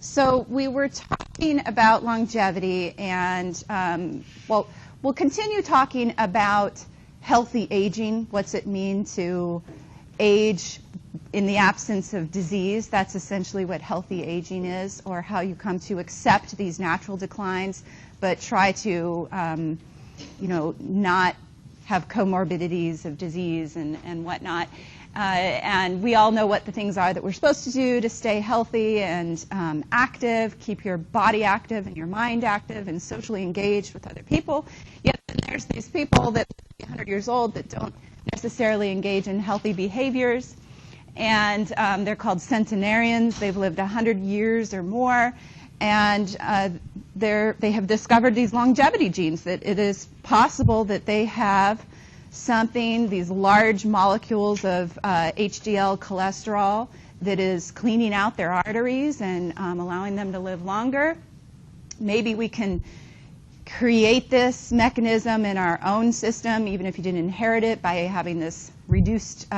So we were talking about longevity, and well, we'll continue talking about healthy aging. What's it mean to age in the absence of disease? That's essentially what healthy aging is, or how you come to accept these natural declines, but try to, not have comorbidities of disease and whatnot. And we all know what the things are that we're supposed to do to stay healthy and active, keep your body active and your mind active and socially engaged with other people. Yet there's these people that are 100 years old that don't necessarily engage in healthy behaviors. And they're called centenarians. They've lived 100 years or more. And they have discovered these longevity genes, that it is possible that they have something, these large molecules of HDL cholesterol, that is cleaning out their arteries and allowing them to live longer. Maybe we can create this mechanism in our own system, even if you didn't inherit it, by having this reduced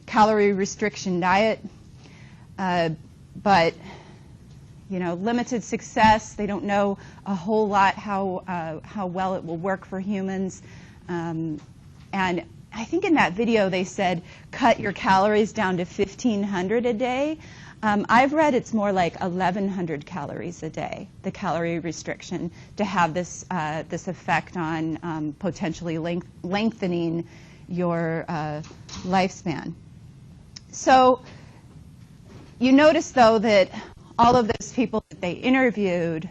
calorie restriction diet. But limited success. They don't know a whole lot how well it will work for humans. And I think in that video they said cut your calories down to 1,500 a day. I've read it's more like 1,100 calories a day, the calorie restriction, to have this effect on potentially lengthening your lifespan. So you notice, though, that all of those people that they interviewed,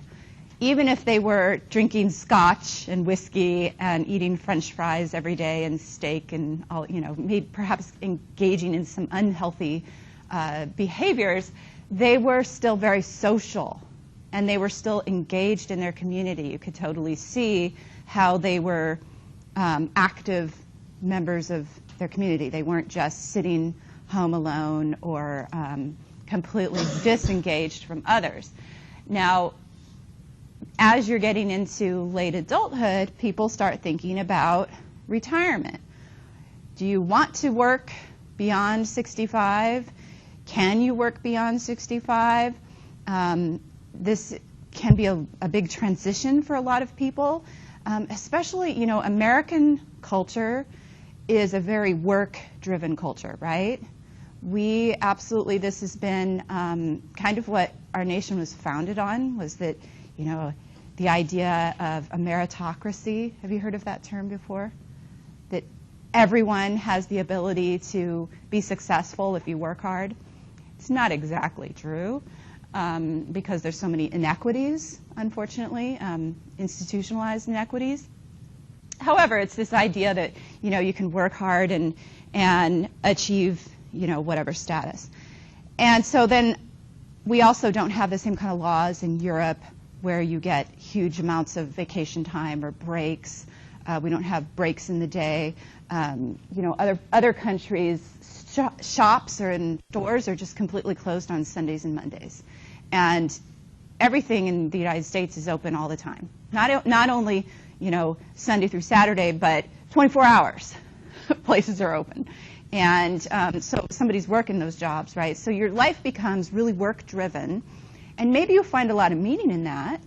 even if they were drinking scotch and whiskey and eating French fries every day and steak and all, maybe perhaps engaging in some unhealthy behaviors, they were still very social and they were still engaged in their community. You could totally see how they were active members of their community. They weren't just sitting home alone or completely disengaged from others. Now, as you're getting into late adulthood, people start thinking about retirement. Do you want to work beyond 65? Can you work beyond 65? This can be a big transition for a lot of people, especially, American culture is a very work-driven culture, right? We absolutely, this has been kind of what our nation was founded on, was that, the idea of a meritocracy. Have you heard of that term before? That everyone has the ability to be successful if you work hard. It's not exactly true because there's so many inequities, unfortunately, institutionalized inequities. However, it's this idea that, you can work hard and achieve, whatever status. And so then we also don't have the same kind of laws in Europe where you get huge amounts of vacation time or breaks. We don't have breaks in the day. Other countries, shops and stores are just completely closed on Sundays and Mondays. And everything in the United States is open all the time. Not only, Sunday through Saturday, but 24 hours places are open. And so somebody's working those jobs, right? So your life becomes really work-driven. And maybe you'll find a lot of meaning in that.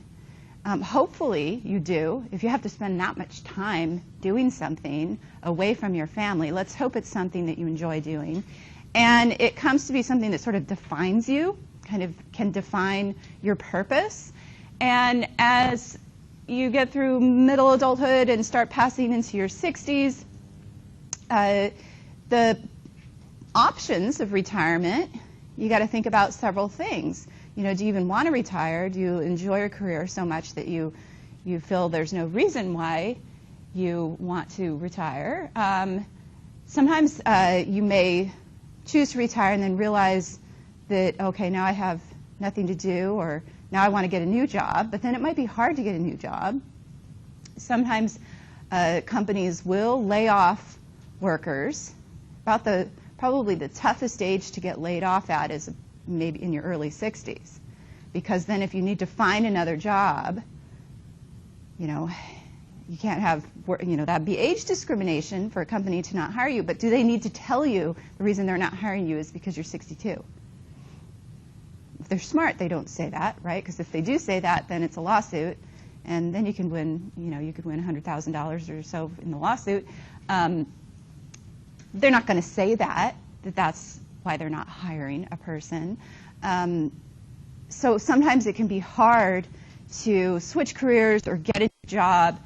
Hopefully you do. If you have to spend that much time doing something away from your family, let's hope it's something that you enjoy doing. And it comes to be something that sort of defines you, kind of can define your purpose. And as you get through middle adulthood and start passing into your 60s, the options of retirement, you got to think about several things. Do you even want to retire? Do you enjoy your career so much that you feel there's no reason why you want to retire? Sometimes you may choose to retire and then realize that, okay, now I have nothing to do, or now I want to get a new job, but then it might be hard to get a new job. Sometimes companies will lay off workers. Probably the toughest age to get laid off at is maybe in your early 60s, because then if you need to find another job, you can't have, that'd be age discrimination for a company to not hire you, but do they need to tell you the reason they're not hiring you is because you're 62? if they're smart, they don't say that, right? Because if they do say that, then it's a lawsuit, and then you can win, you could win $100,000 or so in the lawsuit. They're not going to say that's why they're not hiring a person. So sometimes it can be hard to switch careers or get a job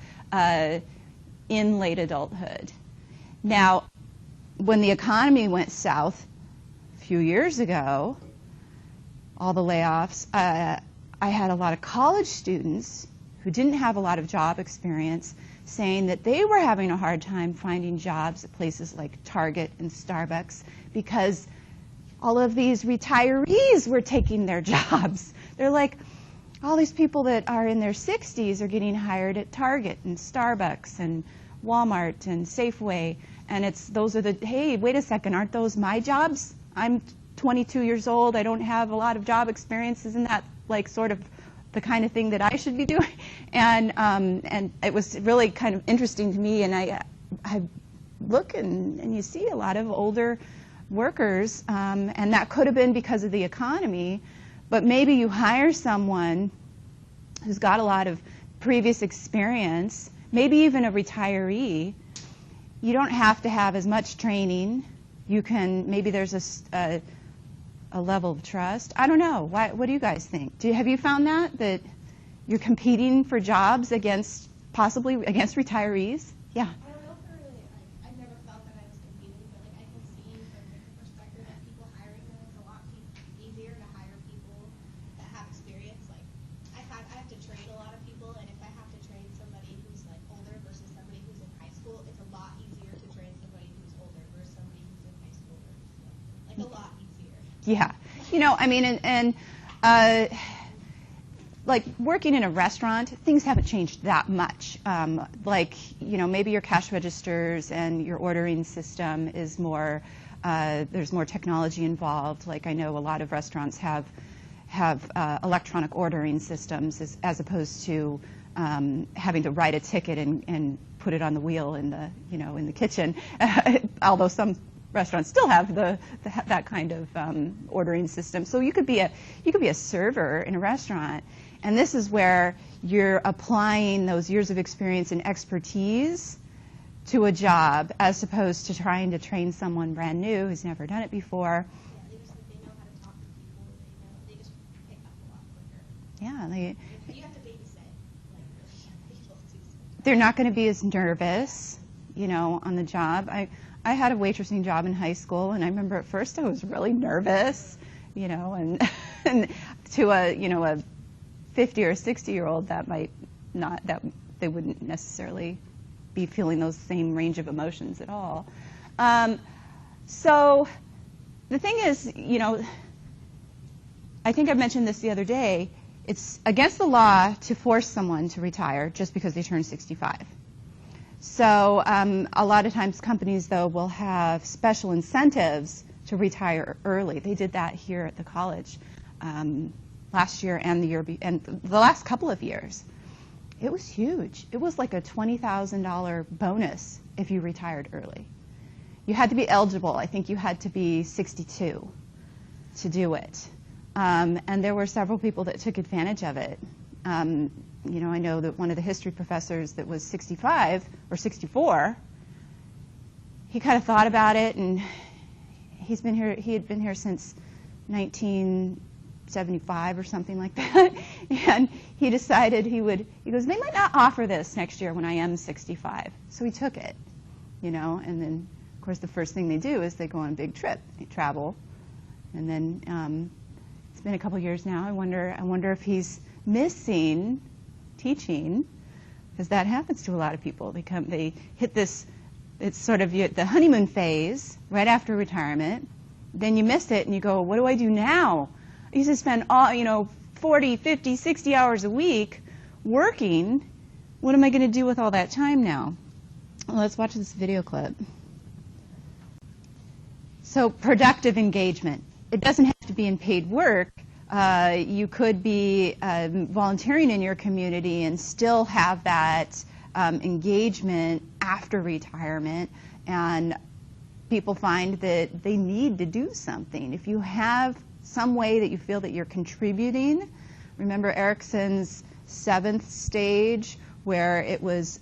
in late adulthood. Now, when the economy went south a few years ago, all the layoffs, I had a lot of college students who didn't have a lot of job experience saying that they were having a hard time finding jobs at places like Target and Starbucks because all of these retirees were taking their jobs. They're like, all these people that are in their 60s are getting hired at Target and Starbucks and Walmart and Safeway, and hey, wait a second, aren't those my jobs? I'm 22 years old, I don't have a lot of job experience, isn't that like sort of the kind of thing that I should be doing? And it was really kind of interesting to me, and I look and you see a lot of older workers, and that could have been because of the economy, but maybe you hire someone who's got a lot of previous experience, maybe even a retiree. You don't have to have as much training. You can, maybe there's a level of trust. I don't know. What do you guys think? Have you found that you're competing for jobs possibly against retirees? Yeah. I don't know if really, I've never felt that I was competing, but I can see from the perspective that people hiring them, it's a lot easier to hire people that have experience. Like I have to train a lot of people, and if I have to train somebody who's like older versus somebody who's in high school, it's a lot easier to train somebody who's older versus somebody who's in high school. Like a lot easier. Yeah. I mean, like working in a restaurant, things haven't changed that much. Maybe your cash registers and your ordering system is more, there's more technology involved. Like I know a lot of restaurants have electronic ordering systems as opposed to having to write a ticket and put it on the wheel in the kitchen. Although some restaurants still have that kind of ordering system. So you could be a server in a restaurant, and this is where you're applying those years of experience and expertise to a job as opposed to trying to train someone brand new who's never done it before. Yeah, they know how to talk to people. They just pick up a lot quicker. Yeah, you have to babysit people too. They're not going to be as nervous, on the job. I had a waitressing job in high school, and I remember at first I was really nervous, and to a 50 or 60-year-old that they wouldn't necessarily be feeling those same range of emotions at all. So the thing is, I think I mentioned this the other day, it's against the law to force someone to retire just because they turn 65. So a lot of times companies, though, will have special incentives to retire early. They did that here at the college last year and the last couple of years. It was huge. It was like a $20,000 bonus if you retired early. You had to be eligible. I think you had to be 62 to do it. And there were several people that took advantage of it. I know that one of the history professors that was 65 or 64, he kind of thought about it, and he had been here since 1975 or something like that, and he decided he goes, they might not offer this next year when I am 65. So he took it, and then, of course, the first thing they do is they go on a big trip, they travel, and then it's been a couple years now. I wonder if he's missing teaching, because that happens to a lot of people. They hit this, it's sort of the honeymoon phase right after retirement. Then you miss it and you go, what do I do now? I used to spend 40, 50, 60 hours a week working. What am I going to do with all that time now? Well, let's watch this video clip. So productive engagement. It doesn't have to be in paid work. You could be volunteering in your community and still have that engagement after retirement, and people find that they need to do something. If you have some way that you feel that you're contributing. Remember Erickson's 7th stage, where it was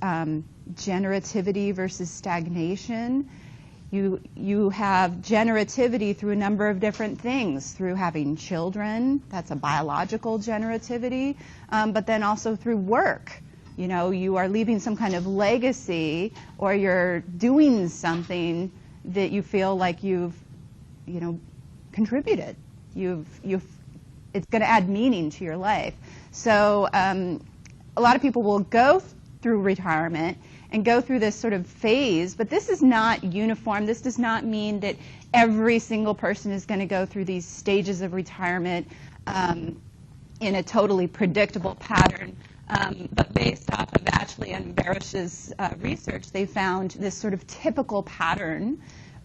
generativity versus stagnation. You have generativity through a number of different things, through having children, that's a biological generativity, but then also through work. You know, you are leaving some kind of legacy, or you're doing something that you feel like you've, you know, contributed. It's going to add meaning to your life. So a lot of people will go through retirement and go through this sort of phase, but this is not uniform. This does not mean that every single person is going to go through these stages of retirement in a totally predictable pattern. But based off of Ashley and Barish's research, they found this sort of typical pattern.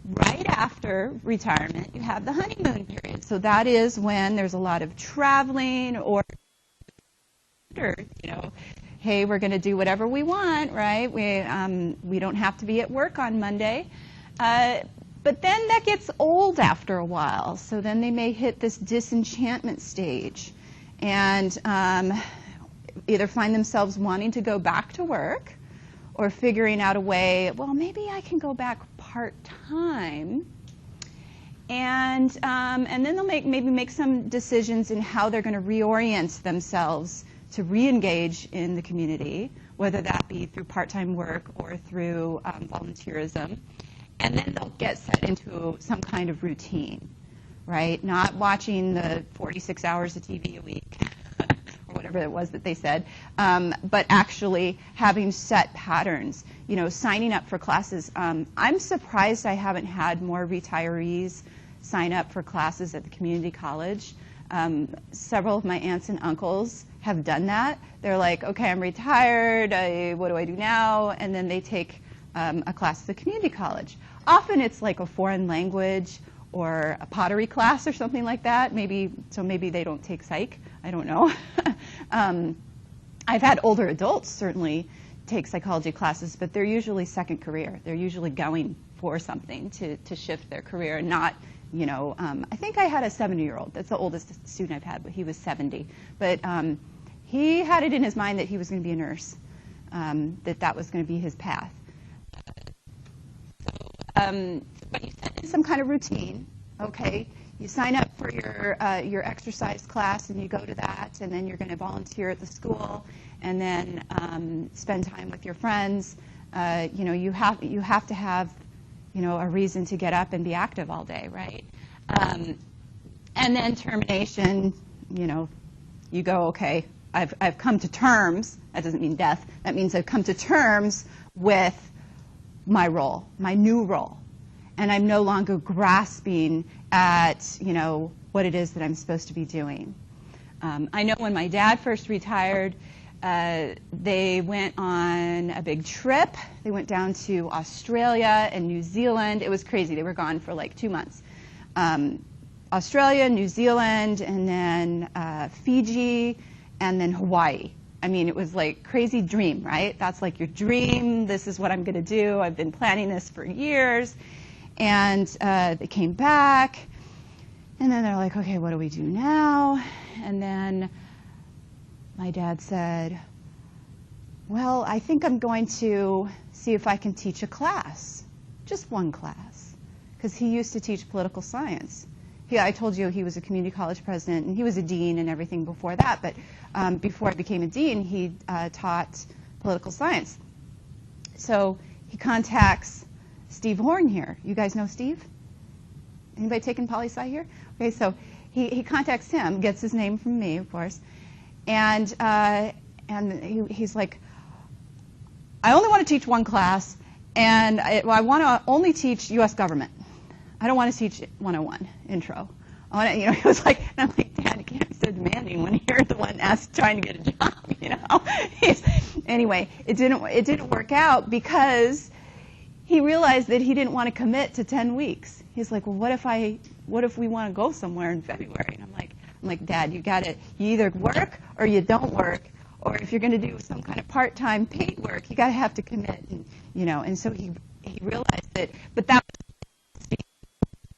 Right after retirement, you have the honeymoon period. So that is when there's a lot of traveling, or, you know, hey, we're going to do whatever we want, right? We don't have to be at work on Monday. But then that gets old after a while. So then they may hit this disenchantment stage and either find themselves wanting to go back to work, or figuring out a way, well, maybe I can go back part-time. And then they'll maybe make some decisions in how they're going to reorient themselves to re-engage in the community, whether that be through part-time work or through volunteerism. And then they'll get set into some kind of routine, right? Not watching the 46 hours of TV a week, or whatever it was that they said, but actually having set patterns, you know, signing up for classes. I'm surprised I haven't had more retirees sign up for classes at the community college. Several of my aunts and uncles have done that. They're like, okay, I'm retired, what do I do now? And then they take a class at the community college. Often it's like a foreign language or a pottery class or something like that. Maybe they don't take psych. I don't know. I've had older adults certainly take psychology classes, but they're usually second career. They're usually going for something to shift their career, and not, you know, I think I had a 70-year-old. That's the oldest student I've had, but he was 70. But he had it in his mind that he was going to be a nurse, that was going to be his path. But you set in some kind of routine, okay? You sign up for your exercise class, and you go to that, and then you're going to volunteer at the school, and then spend time with your friends. You know, you have to have, you know, a reason to get up and be active all day, right? And then termination, you know, you go, okay, I've come to terms. That doesn't mean death. That means I've come to terms with my role, my new role. And I'm no longer grasping at, you know, what it is that I'm supposed to be doing. I know when my dad first retired, they went on a big trip. They went down to Australia and New Zealand. It was crazy. They were gone for like 2 months. Australia, New Zealand, and then Fiji, and then Hawaii. I mean, it was like crazy dream, right? That's like your dream. This is what I'm going to do. I've been planning this for years. And they came back, and then they're like, okay, what do we do now? And then my dad said, well, I think I'm going to see if I can teach a class, just one class, because he used to teach political science. I told you he was a community college president, and he was a dean and everything before that, but before I became a dean, he taught political science. So he contacts Steve Horn here. You guys know Steve? Anybody taking poli-sci here? Okay, so he contacts him, gets his name from me, of course, and he's like, I only want to teach one class, and I want to only teach U.S. government. I don't want to teach 101 intro. I want to, you know, he was like, and I'm like, Dad, you can't be so demanding when you're the one trying to get a job, you know. Anyway, it didn't work out because he realized that he didn't want to commit to 10 weeks. He's like, well, what if we want to go somewhere in February? And I'm like, Dad, you either work or you don't work, or if you're going to do some kind of part-time paid work, you have to commit, and, you know. And so he realized that, but that was the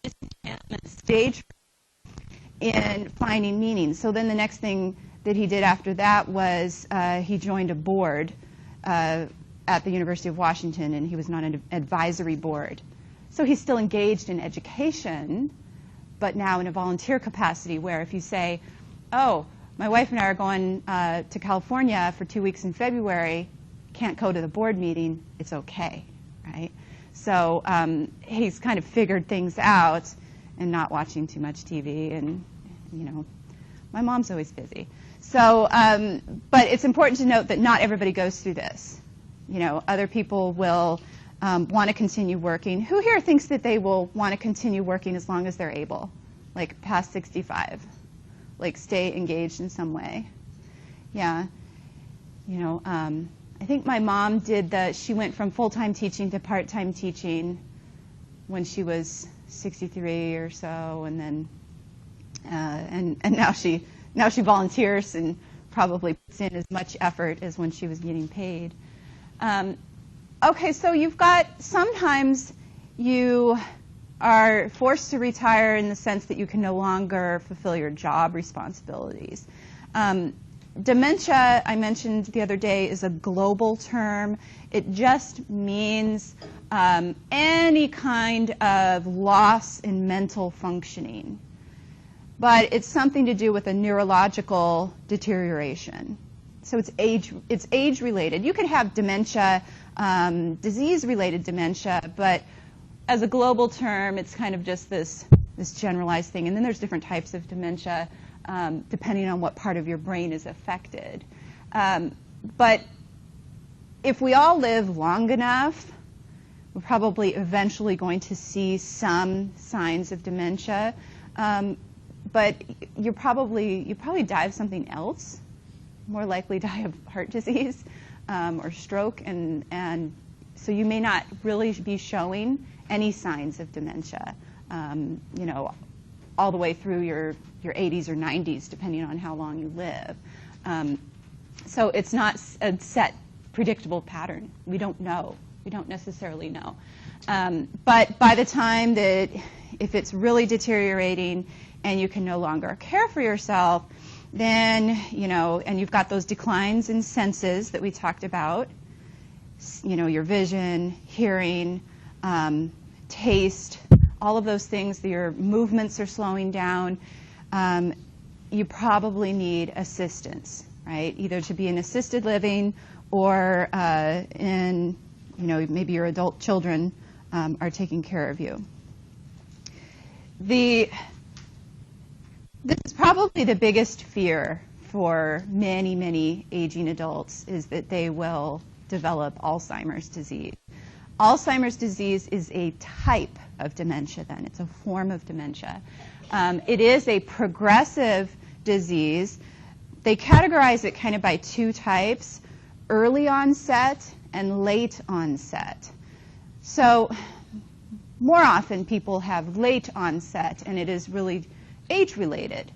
disenchantment stage, in finding meaning. So then the next thing that he did after that was he joined a board at the University of Washington, and he was on an advisory board. So he's still engaged in education, but now in a volunteer capacity, where if you say, oh, my wife and I are going to California for 2 weeks in February, can't go to the board meeting, it's okay, right? So he's kind of figured things out and not watching too much TV, and, you know, my mom's always busy. So, but it's important to note that not everybody goes through this. You know, other people will want to continue working. Who here thinks that they will want to continue working as long as they're able, like past 65? Like stay engaged in some way? Yeah. You know, I think my mom she went from full-time teaching to part-time teaching when she was 63 or so, and then, and now she volunteers and probably puts in as much effort as when she was getting paid. Okay, so you've got, sometimes you are forced to retire in the sense that you can no longer fulfill your job responsibilities. Dementia, I mentioned the other day, is a global term. It just means any kind of loss in mental functioning. But it's something to do with a neurological deterioration. So it's age-related. You could have dementia, disease-related dementia, but as a global term, it's kind of just this generalized thing. And then there's different types of dementia, depending on what part of your brain is affected. But if we all live long enough, we're probably eventually going to see some signs of dementia. But you probably die of something else, more likely die of heart disease or stroke, and so you may not really be showing any signs of dementia, you know, all the way through your 80s or 90s, depending on how long you live. So it's not a set, predictable pattern. We don't know. We don't necessarily know. But by the time that, if it's really deteriorating and you can no longer care for yourself, then, you know, and you've got those declines in senses that we talked about, you know, your vision, hearing, taste, all of those things, your movements are slowing down, you probably need assistance, right? Either to be in assisted living or in, you know, maybe your adult children are taking care of you. This is probably the biggest fear for many, many aging adults, is that they will develop Alzheimer's disease. Alzheimer's disease is a type of dementia then. It's a form of dementia. It is a progressive disease. They categorize it kind of by two types, early onset and late onset. So more often people have late onset, and it is really age-related.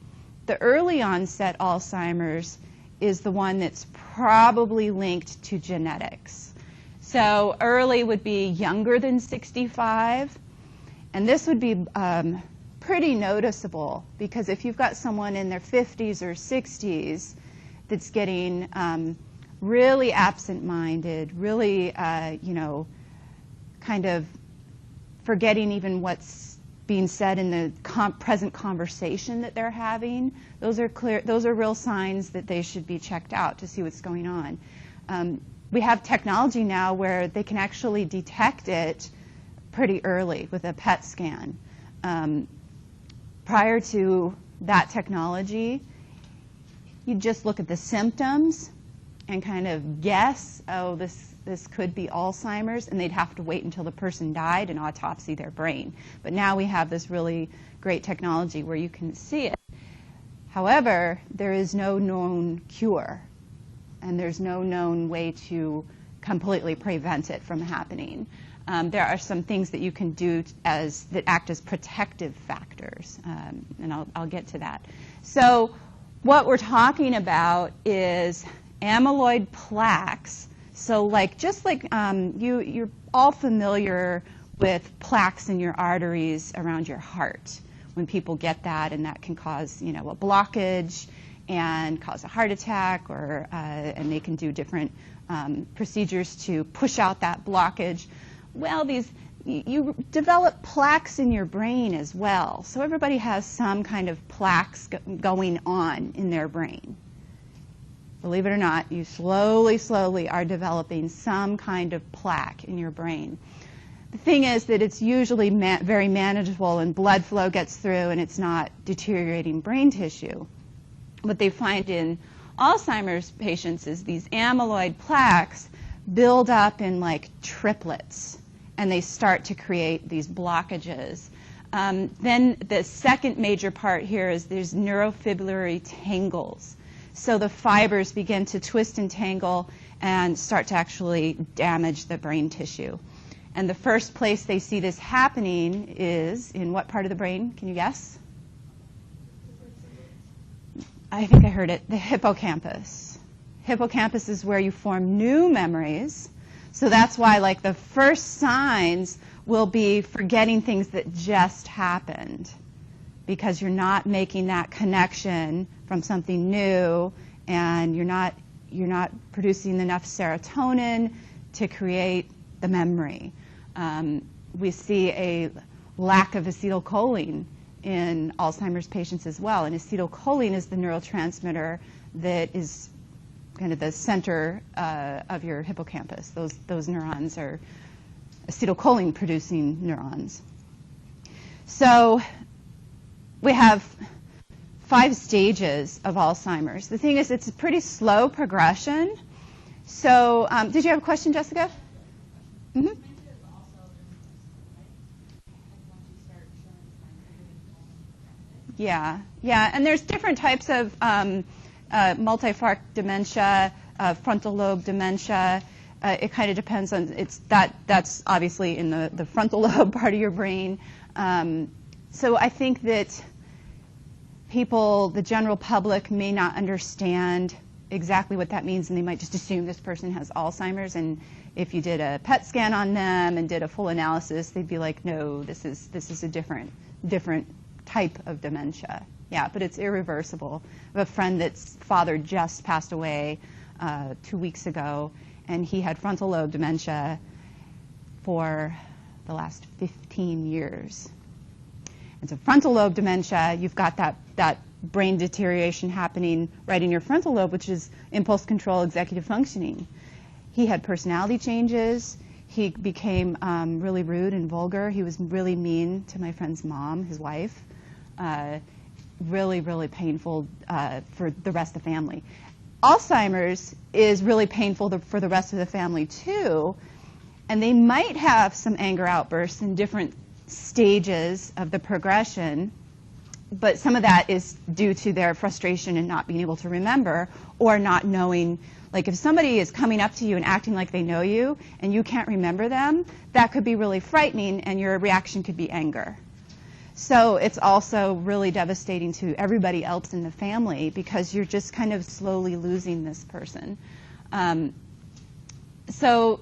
The early onset Alzheimer's is the one that's probably linked to genetics. So early would be younger than 65, and this would be pretty noticeable, because if you've got someone in their 50s or 60s that's getting really absent-minded, really, you know, kind of forgetting even what's being said in the present conversation that they're having, those are real signs that they should be checked out to see what's going on. We have technology now where they can actually detect it pretty early with a PET scan. Prior to that technology, you just look at the symptoms and kind of guess, oh, this could be Alzheimer's, and they'd have to wait until the person died and autopsy their brain. But now we have this really great technology where you can see it. However, there is no known cure, and there's no known way to completely prevent it from happening. There are some things that you can do that act as protective factors, and I'll get to that. So what we're talking about is amyloid plaques. So just like you're all familiar with plaques in your arteries around your heart. when people get that, and that can cause, a blockage and cause a heart attack, or and they can do different procedures to push out that blockage. Well, you develop plaques in your brain as well. So everybody has some kind of plaques going on in their brain. Believe it or not, you slowly are developing some kind of plaque in your brain. The thing is that it's usually very manageable, and blood flow gets through, and it's not deteriorating brain tissue. What they find in Alzheimer's patients is these amyloid plaques build up in like triplets, and they start to create these blockages. Then the second major part here is there's neurofibrillary tangles. So the fibers begin to twist and tangle and start to actually damage the brain tissue. And the first place they see this happening is in what part of the brain? Can you guess? I think I heard it, the hippocampus. Hippocampus is where you form new memories. So that's why, like, the first signs will be forgetting things that just happened, because you're not making that connection from something new, and you're not producing enough serotonin to create the memory. We see a lack of acetylcholine in Alzheimer's patients as well, and acetylcholine is the neurotransmitter that is kind of the center of your hippocampus. Those neurons are acetylcholine-producing neurons. So we have 5 stages of Alzheimer's. The thing is, it's a pretty slow progression. So did you have a question, Jessica? Mm-hmm. Yeah, and there's different types of multi-FARC dementia, frontal lobe dementia. It kind of depends on, that's obviously in the frontal lobe part of your brain. So I think that people, the general public, may not understand exactly what that means, and they might just assume this person has Alzheimer's, and if you did a PET scan on them and did a full analysis, they'd be like, no, this is a different type of dementia. Yeah, but it's irreversible. I have a friend that's father just passed away 2 weeks ago, and he had frontal lobe dementia for the last 15 years. And so frontal lobe dementia, you've got that brain deterioration happening right in your frontal lobe, which is impulse control, executive functioning. He had personality changes. He became really rude and vulgar. He was really mean to my friend's mom, his wife. Really, really painful for the rest of the family. Alzheimer's is really painful for the rest of the family too, and they might have some anger outbursts in different stages of the progression, but some of that is due to their frustration and not being able to remember, or not knowing. Like, if somebody is coming up to you and acting like they know you and you can't remember them, that could be really frightening, and your reaction could be anger. So it's also really devastating to everybody else in the family, because you're just kind of slowly losing this person. So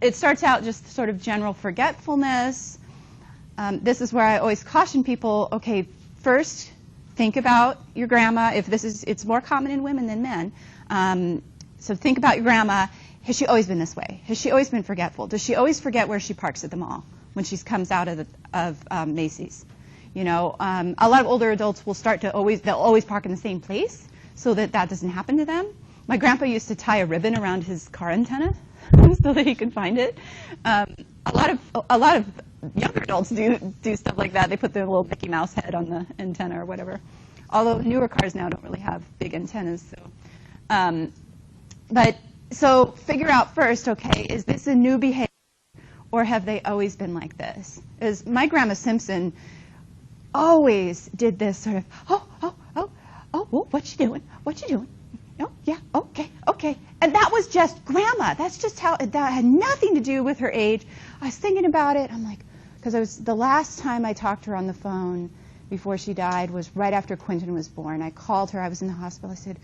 it starts out just sort of general forgetfulness. This is where I always caution people, okay, first think about your grandma. It's more common in women than men. So think about your grandma. Has she always been this way? Has she always been forgetful? Does she always forget where she parks at the mall when she comes out of Macy's? A lot of older adults will they'll always park in the same place so that doesn't happen to them. My grandpa used to tie a ribbon around his car antenna so that he could find it. A lot of younger adults do stuff like that. They put their little Mickey Mouse head on the antenna or whatever. Although newer cars now don't really have big antennas. So figure out first, okay, is this a new behavior, or have they always been like this? As my Grandma Simpson always did this sort of, oh, what you doing? What you doing? Oh, yeah, okay. And that was just Grandma. That's just how, that had nothing to do with her age. I was thinking about it. I'm like, because the last time I talked to her on the phone before she died was right after Quentin was born. I called her. I was in the hospital. I said,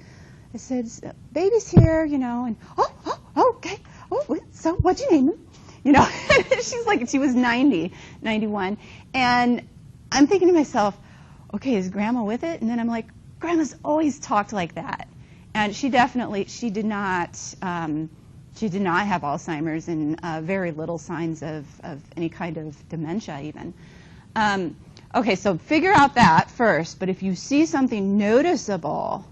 baby's here, and okay. Oh, so what'd you name him? She's like, she was 91. And I'm thinking to myself, okay, is Grandma with it? And then I'm like, Grandma's always talked like that. And she did not have Alzheimer's and very little signs of any kind of dementia even. Okay, so figure out that first, but if you see something noticeable,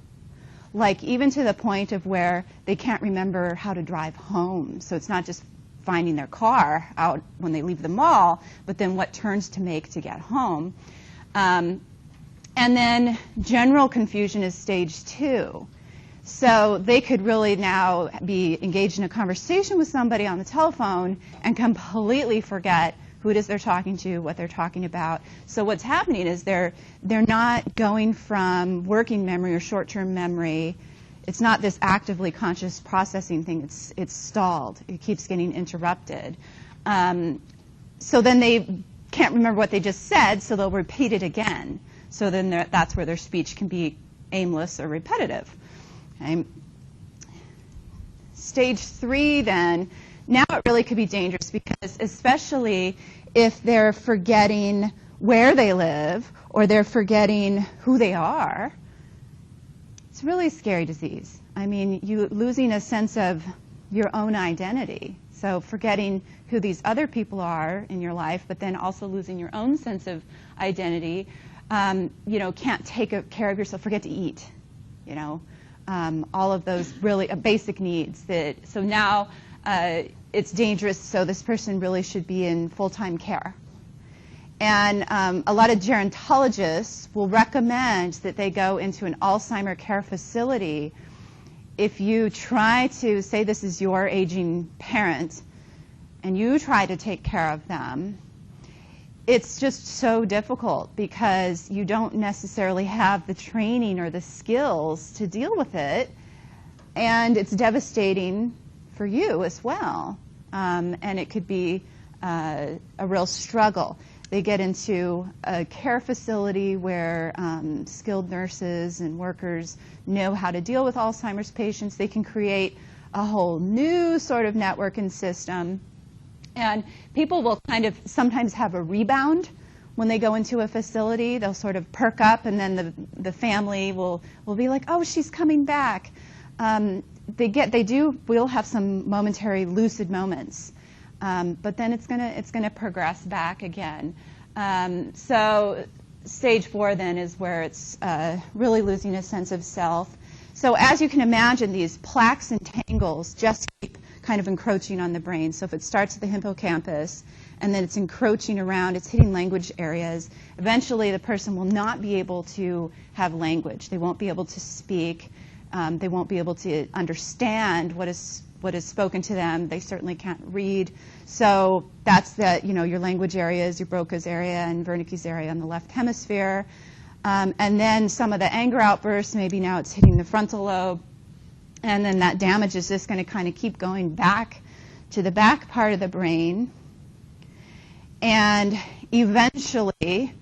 like even to the point of where they can't remember how to drive home, so it's not just finding their car out when they leave the mall, but then what turns to make to get home. And then general confusion is stage 2. So they could really now be engaged in a conversation with somebody on the telephone and completely forget who it is they're talking to, what they're talking about. So what's happening is they're not going from working memory or short-term memory. It's not this actively conscious processing thing. It's stalled. It keeps getting interrupted. So then they can't remember what they just said, so they'll repeat it again. So then that's where their speech can be aimless or repetitive. Okay. Stage 3 then, now it really could be dangerous because especially if they're forgetting where they live or they're forgetting who they are, it's a really scary disease. I mean, you losing a sense of your own identity. So forgetting who these other people are in your life, but then also losing your own sense of identity. Can't take care of yourself, forget to eat, all of those really basic needs. So now it's dangerous, so this person really should be in full-time care. And a lot of gerontologists will recommend that they go into an Alzheimer care facility. If you try to say this is your aging parent and you try to take care of them, it's just so difficult because you don't necessarily have the training or the skills to deal with it, and it's devastating for you as well, and it could be a real struggle. They get into a care facility where skilled nurses and workers know how to deal with Alzheimer's patients. They can create a whole new sort of network and system. And people will kind of sometimes have a rebound when they go into a facility. They'll sort of perk up, and then the family will be like, oh, she's coming back. We'll have some momentary lucid moments. But then it's gonna progress back again. So stage 4 then is where it's really losing a sense of self. So as you can imagine, these plaques and tangles just keep kind of encroaching on the brain. So if it starts at the hippocampus and then it's encroaching around, it's hitting language areas, eventually the person will not be able to have language. They won't be able to speak. They won't be able to understand what is spoken to them. They certainly can't read. So that's your language areas, your Broca's area and Wernicke's area in the left hemisphere. And then some of the anger outbursts, maybe now it's hitting the frontal lobe. And then that damage is just going to kind of keep going back to the back part of the brain. And eventually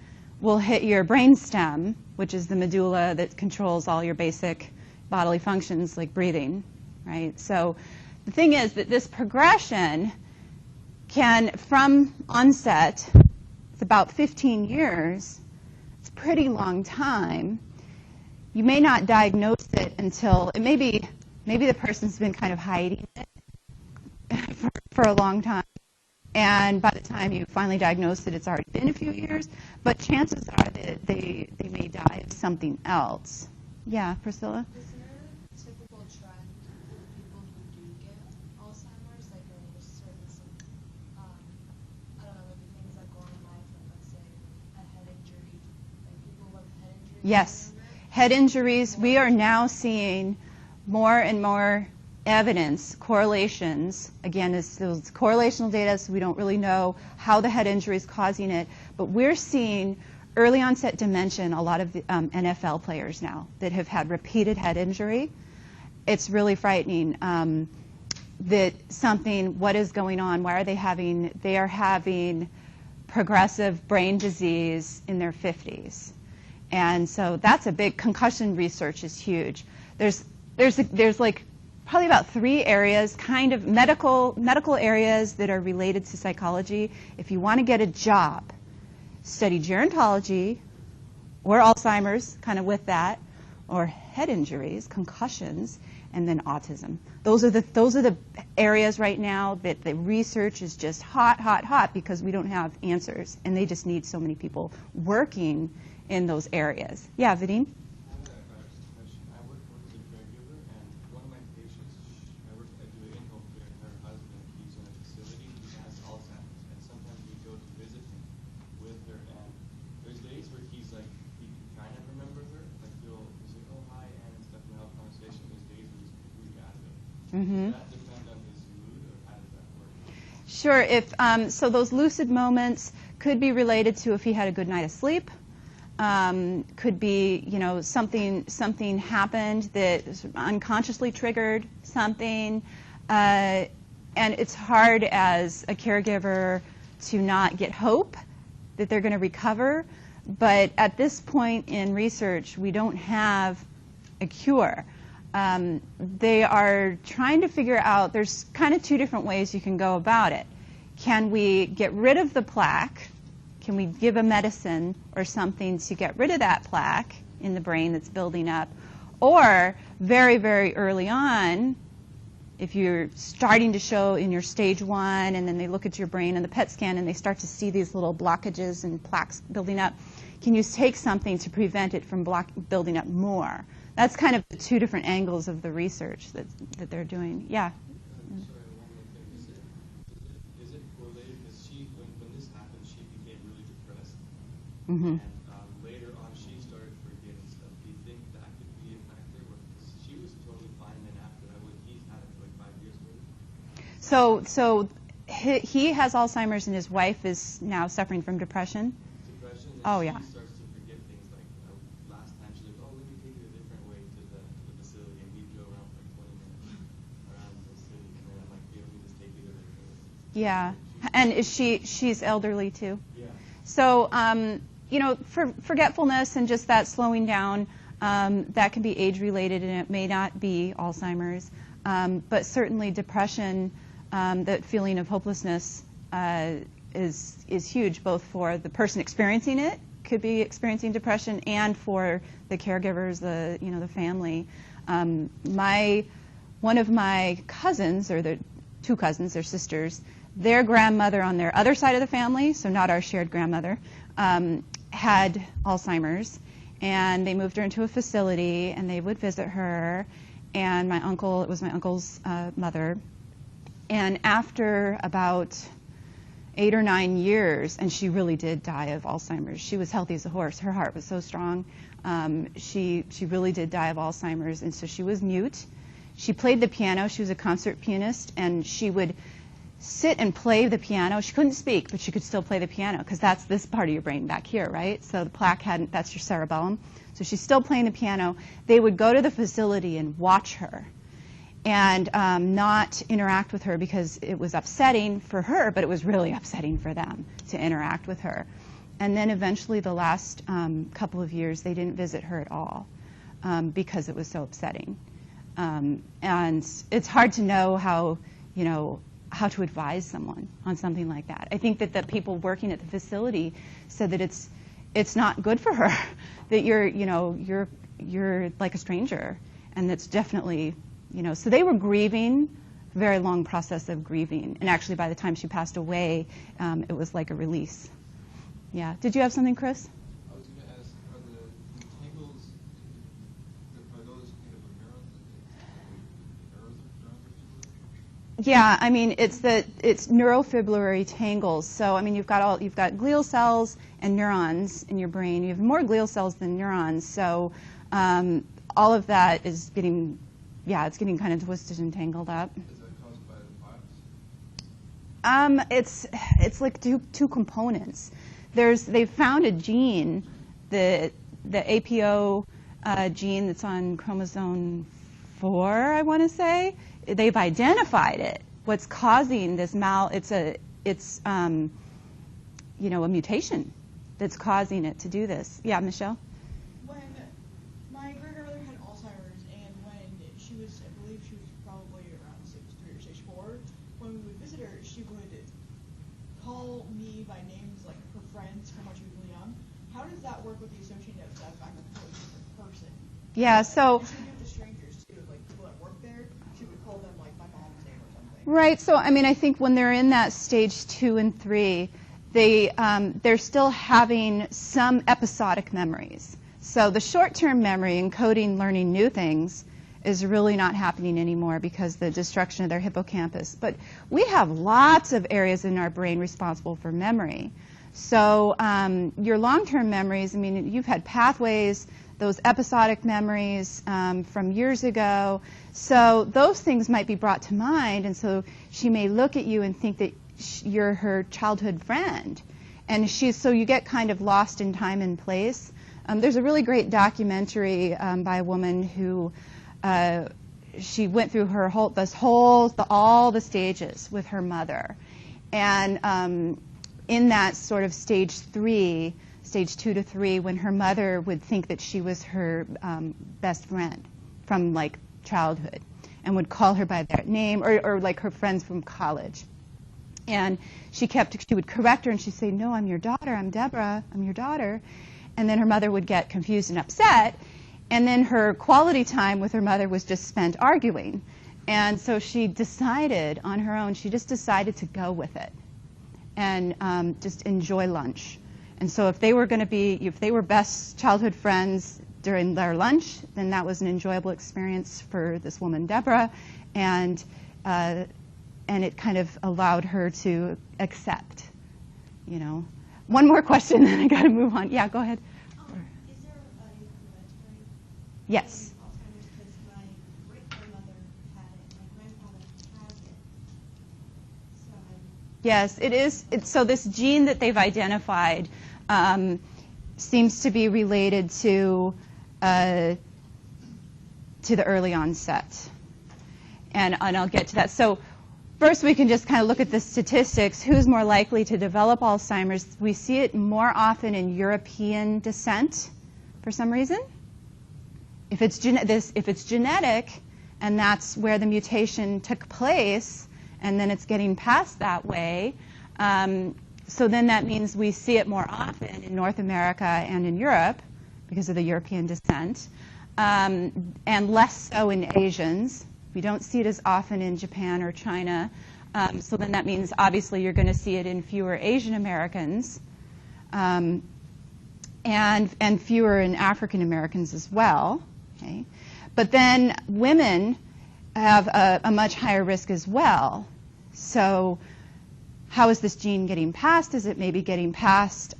will hit your brainstem, which is the medulla that controls all your basic bodily functions like breathing, right? So the thing is that this progression can, from onset, it's about 15 years. It's a pretty long time. You may not diagnose it until, maybe the person's been kind of hiding it for a long time. And by the time you finally diagnose it, it's already been a few years. But chances are that they may die of something else. Yeah, Priscilla? Is there a typical trend for people who do get Alzheimer's? Like, are there certain, I don't know, maybe things that go on in life, like let's say a head injury, like people with head injuries? Yes. Head injuries, we are now seeing more and more evidence, correlations. Again, it's correlational data, so we don't really know how the head injury is causing it. But we're seeing early onset dementia in a lot of the, NFL players now that have had repeated head injury. It's really frightening what is going on? Why are they are having progressive brain disease in their 50s. And so that's a big, concussion research is huge. There's like probably about 3 areas, kind of medical areas that are related to psychology. If you want to get a job, study gerontology or Alzheimer's, kind of with that, or head injuries, concussions, and then autism. Those are the areas right now that the research is just hot because we don't have answers, and they just need so many people working in those areas. Yeah, Vidin? I work as a caregiver, and one of my patients, I do in-home care, and her husband, he's in a facility, he has Alzheimer's, and sometimes we go to visit him with her, and there's days where he can kind of remember her, like he'll say, oh, hi, and stuff, and have a conversation. There's days where he's completely out of it. Does that depend on his mood, or how does that work? Sure. So those lucid moments could be related to if he had a good night of sleep. Could be, something happened that unconsciously triggered something. And it's hard as a caregiver to not get hope that they're going to recover. But at this point in research, we don't have a cure. They are trying to figure out, there's kind of two different ways you can go about it. Can we get rid of the plaque? Can we give a medicine or something to get rid of that plaque in the brain that's building up? Or very, very early on, if you're starting to show in your stage 1 and then they look at your brain in the PET scan and they start to see these little blockages and plaques building up, can you take something to prevent it from building up more? That's kind of the two different angles of the research that they're doing. Yeah? Sorry, one more thing. Is it correlated? Because when this happened, she became really depressed. Mm-hmm. And later on, she started forgetting stuff. Do you think that could be a factor? Because she was totally fine, and after that, he's had it for like 5 years with her. So he has Alzheimer's, and his wife is now suffering from depression. Depression. And Oh, she yeah. starts to forget things like last time she was like, oh, let me take you a different way to the facility, and we drove around for like 20 minutes around the city, and then I'm like, yeah, let me just take you to the Yeah. And she's elderly too. Yeah. So, for forgetfulness and just that slowing down, that can be age-related, and it may not be Alzheimer's. But certainly depression, that feeling of hopelessness is huge, both for the person experiencing it, could be experiencing depression, and for the caregivers, the family. One of my cousins, or the two cousins, they're sisters, their grandmother on their other side of the family, so not our shared grandmother, had Alzheimer's, and they moved her into a facility, and they would visit her, and it was my uncle's mother, and after about 8 or 9 years, and she really did die of Alzheimer's. She was healthy as a horse. Her heart was so strong. She really did die of Alzheimer's, and so she was mute. She played the piano. She was a concert pianist, and she would sit and play the piano. She couldn't speak, but she could still play the piano, because that's this part of your brain back here, right? So the plaque that's your cerebellum. So she's still playing the piano. They would go to the facility and watch her and not interact with her, because it was upsetting for her, but it was really upsetting for them to interact with her. And then eventually the last couple of years, they didn't visit her at all because it was so upsetting. And it's hard to know how to advise someone on something like that. I think that the people working at the facility said that it's not good for her, that you're like a stranger, and that's definitely, so they were grieving, very long process of grieving, and actually by the time she passed away, it was like a release. Yeah. Did you have something, Chris? I was going to ask, are the tangles, are those kind of neurons? Yeah, I mean it's neurofibrillary tangles. So I mean you've got glial cells and neurons in your brain. You have more glial cells than neurons. So all of that is getting kind of twisted and tangled up. Is that caused by the plaques? It's like two components. They've found a gene, the APO gene that's on chromosome 4, I want to say. They've identified it. What's causing this it's a mutation that's causing it to do this. Yeah, Michelle? When my great-grandmother had Alzheimer's, and when she was, I believe she was probably around stage 3 or stage 4, when we would visit her, she would call me by names like her friends from when she was really young. How does that work with the association of stuff, I'm a totally different person. Yeah, so And she would do it to strangers too, like people that work there. She would call them like my mom's name or something. right. So I mean, I think when they're in that stage 2 and 3, they're still having some episodic memories. So the short-term memory, encoding, learning new things, is really not happening anymore because of the destruction of their hippocampus. But we have lots of areas in our brain responsible for memory. So your long-term memories, I mean, you've had pathways, those episodic memories from years ago. So those things might be brought to mind, and so she may look at you and think that you're her childhood friend. And so you get kind of lost in time and place. There's a really great documentary by a woman who she went through all the stages with her mother. And in that sort of stage 2 to 3, when her mother would think that she was her best friend from like childhood and would call her by that name, or like her friends from college. And she would correct her and she'd say, no, I'm your daughter, I'm Deborah, I'm your daughter. And then her mother would get confused and upset. And then her quality time with her mother was just spent arguing. And so she decided on her own, she just decided to go with it and just enjoy lunch. And so if they were best childhood friends during their lunch, then that was an enjoyable experience for this woman, Deborah. And it kind of allowed her to accept, you know. One more question, then I got to move on. Yeah, go ahead. Is there a hereditary Yes. Alzheimer's? Because my great-grandmother had it, my grandfather has it. So Yes, it is. So this gene that they've identified seems to be related to the early onset. And I'll get to that. So first, we can just kind of look at the statistics. Who's more likely to develop Alzheimer's? We see it more often in European descent for some reason. If it's genetic, and that's where the mutation took place, and then it's getting passed that way, so then that means we see it more often in North America and in Europe because of the European descent, and less so in Asians. We don't see it as often in Japan or China. So then that means obviously you're going to see it in fewer Asian Americans and fewer in African Americans as well. Okay? But then women have a much higher risk as well. So how is this gene getting passed? Is it maybe getting passed?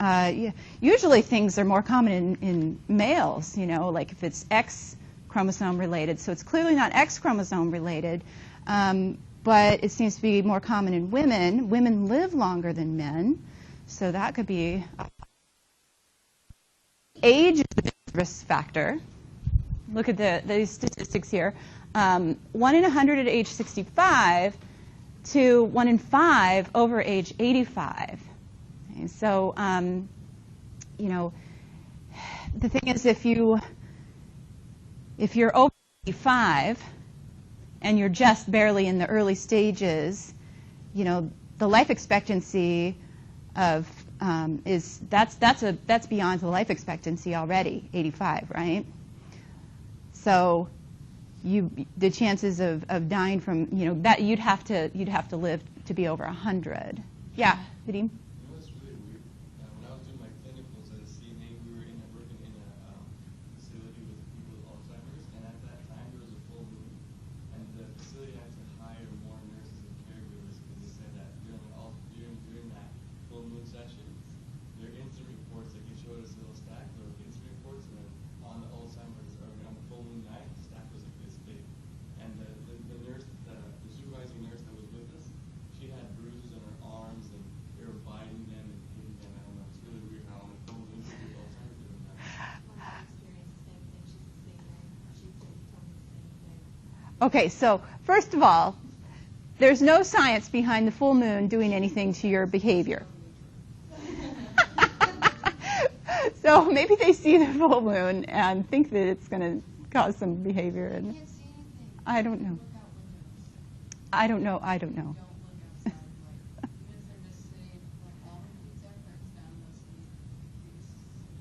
Usually things are more common in males, you know, like if it's X chromosome related. So it's clearly not X chromosome related, but it seems to be more common in women. Women live longer than men, so that could be. Age is the biggest risk factor. Look at these statistics here. 1 in 100 at age 65 to 1 in 5 over age 85. Okay, so, you know, the thing is if you're over 85 and you're just barely in the early stages, you know, the life expectancy of that's beyond the life expectancy already, 85, right? So the chances of dying from, you know, that you'd have to live to be over 100. Yeah, Vadim? You know what's really weird? When I was doing my clinicals at a CNA, we were working in a facility with people with Alzheimer's, and at that time there was a full moon, and the facility had to hire more nurses and caregivers because they said that during that full moon session, their incident reports, like they showed us a little stack of incident reports, and then on the Alzheimer's or on the full moon night, the stack was like this big, and the nurse, the supervising nurse that was with us, she had bruises on her arms, and they were biting them and hitting them. I don't know. It's really weird how on the full moon people with Alzheimer's doing that. My mom experienced the same thing. She's the same way. She told me the same thing. Okay, so first of all, there's no science behind the full moon doing anything to your behavior. So maybe they see the full moon and think that it's going to cause some behavior. And Can't see anything. I don't know. Look out windows. I don't know. Don't look outside. Like, even if they're just sitting, like all the kids are friends down those things,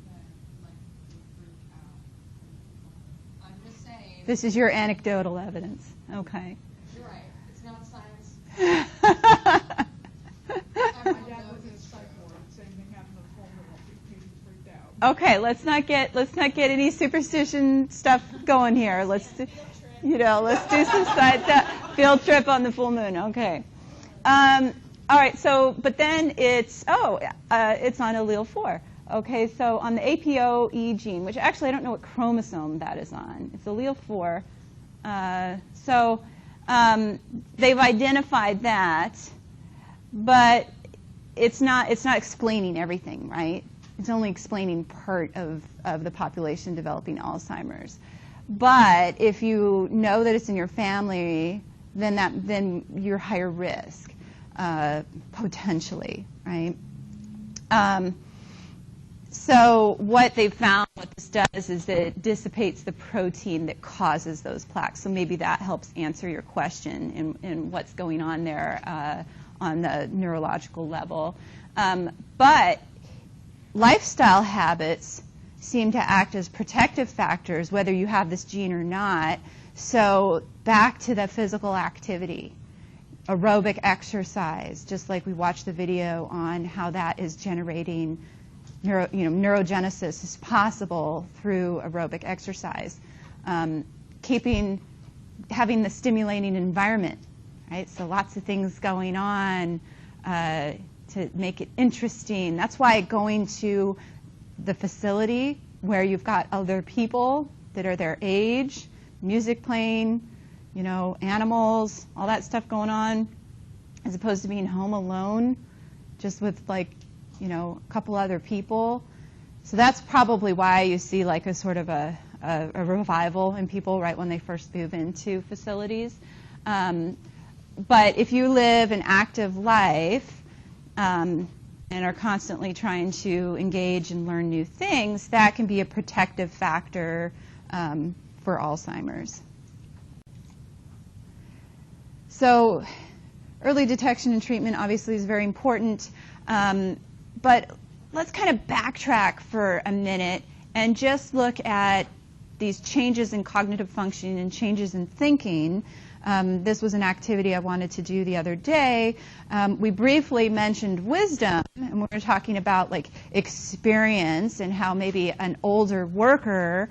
like the fruit This is your anecdotal evidence. Okay. You're right. It's not science. My dad was in a psych ward. Same thing happened to the whole he freaked out. Okay, let's not get any superstition stuff going here. Let's do some field trip on the full moon. Okay. All right. So, but then it's on allele 4. Okay. So on the APOE gene, which actually I don't know what chromosome that is on. It's allele 4. They've identified that, but it's not explaining everything, right? It's only explaining part of the population developing Alzheimer's. But if you know that it's in your family, then you're higher risk, potentially, right? So what they found, what this does is that it dissipates the protein that causes those plaques. So maybe that helps answer your question in what's going on there on the neurological level. But lifestyle habits seem to act as protective factors, whether you have this gene or not. So back to the physical activity, aerobic exercise, just like we watched the video on how that is generating neurogenesis is possible through aerobic exercise. Having the stimulating environment, right? So lots of things going on to make it interesting. That's why going to the facility where you've got other people that are their age, music playing, animals, all that stuff going on, as opposed to being home alone, just with a couple other people. So that's probably why you see like a sort of a revival in people right when they first move into facilities. But if you live an active life and are constantly trying to engage and learn new things, that can be a protective factor for Alzheimer's. So early detection and treatment obviously is very important. But let's kind of backtrack for a minute and just look at these changes in cognitive functioning and changes in thinking. This was an activity I wanted to do the other day. We briefly mentioned wisdom, and we were talking about like experience and how maybe an older worker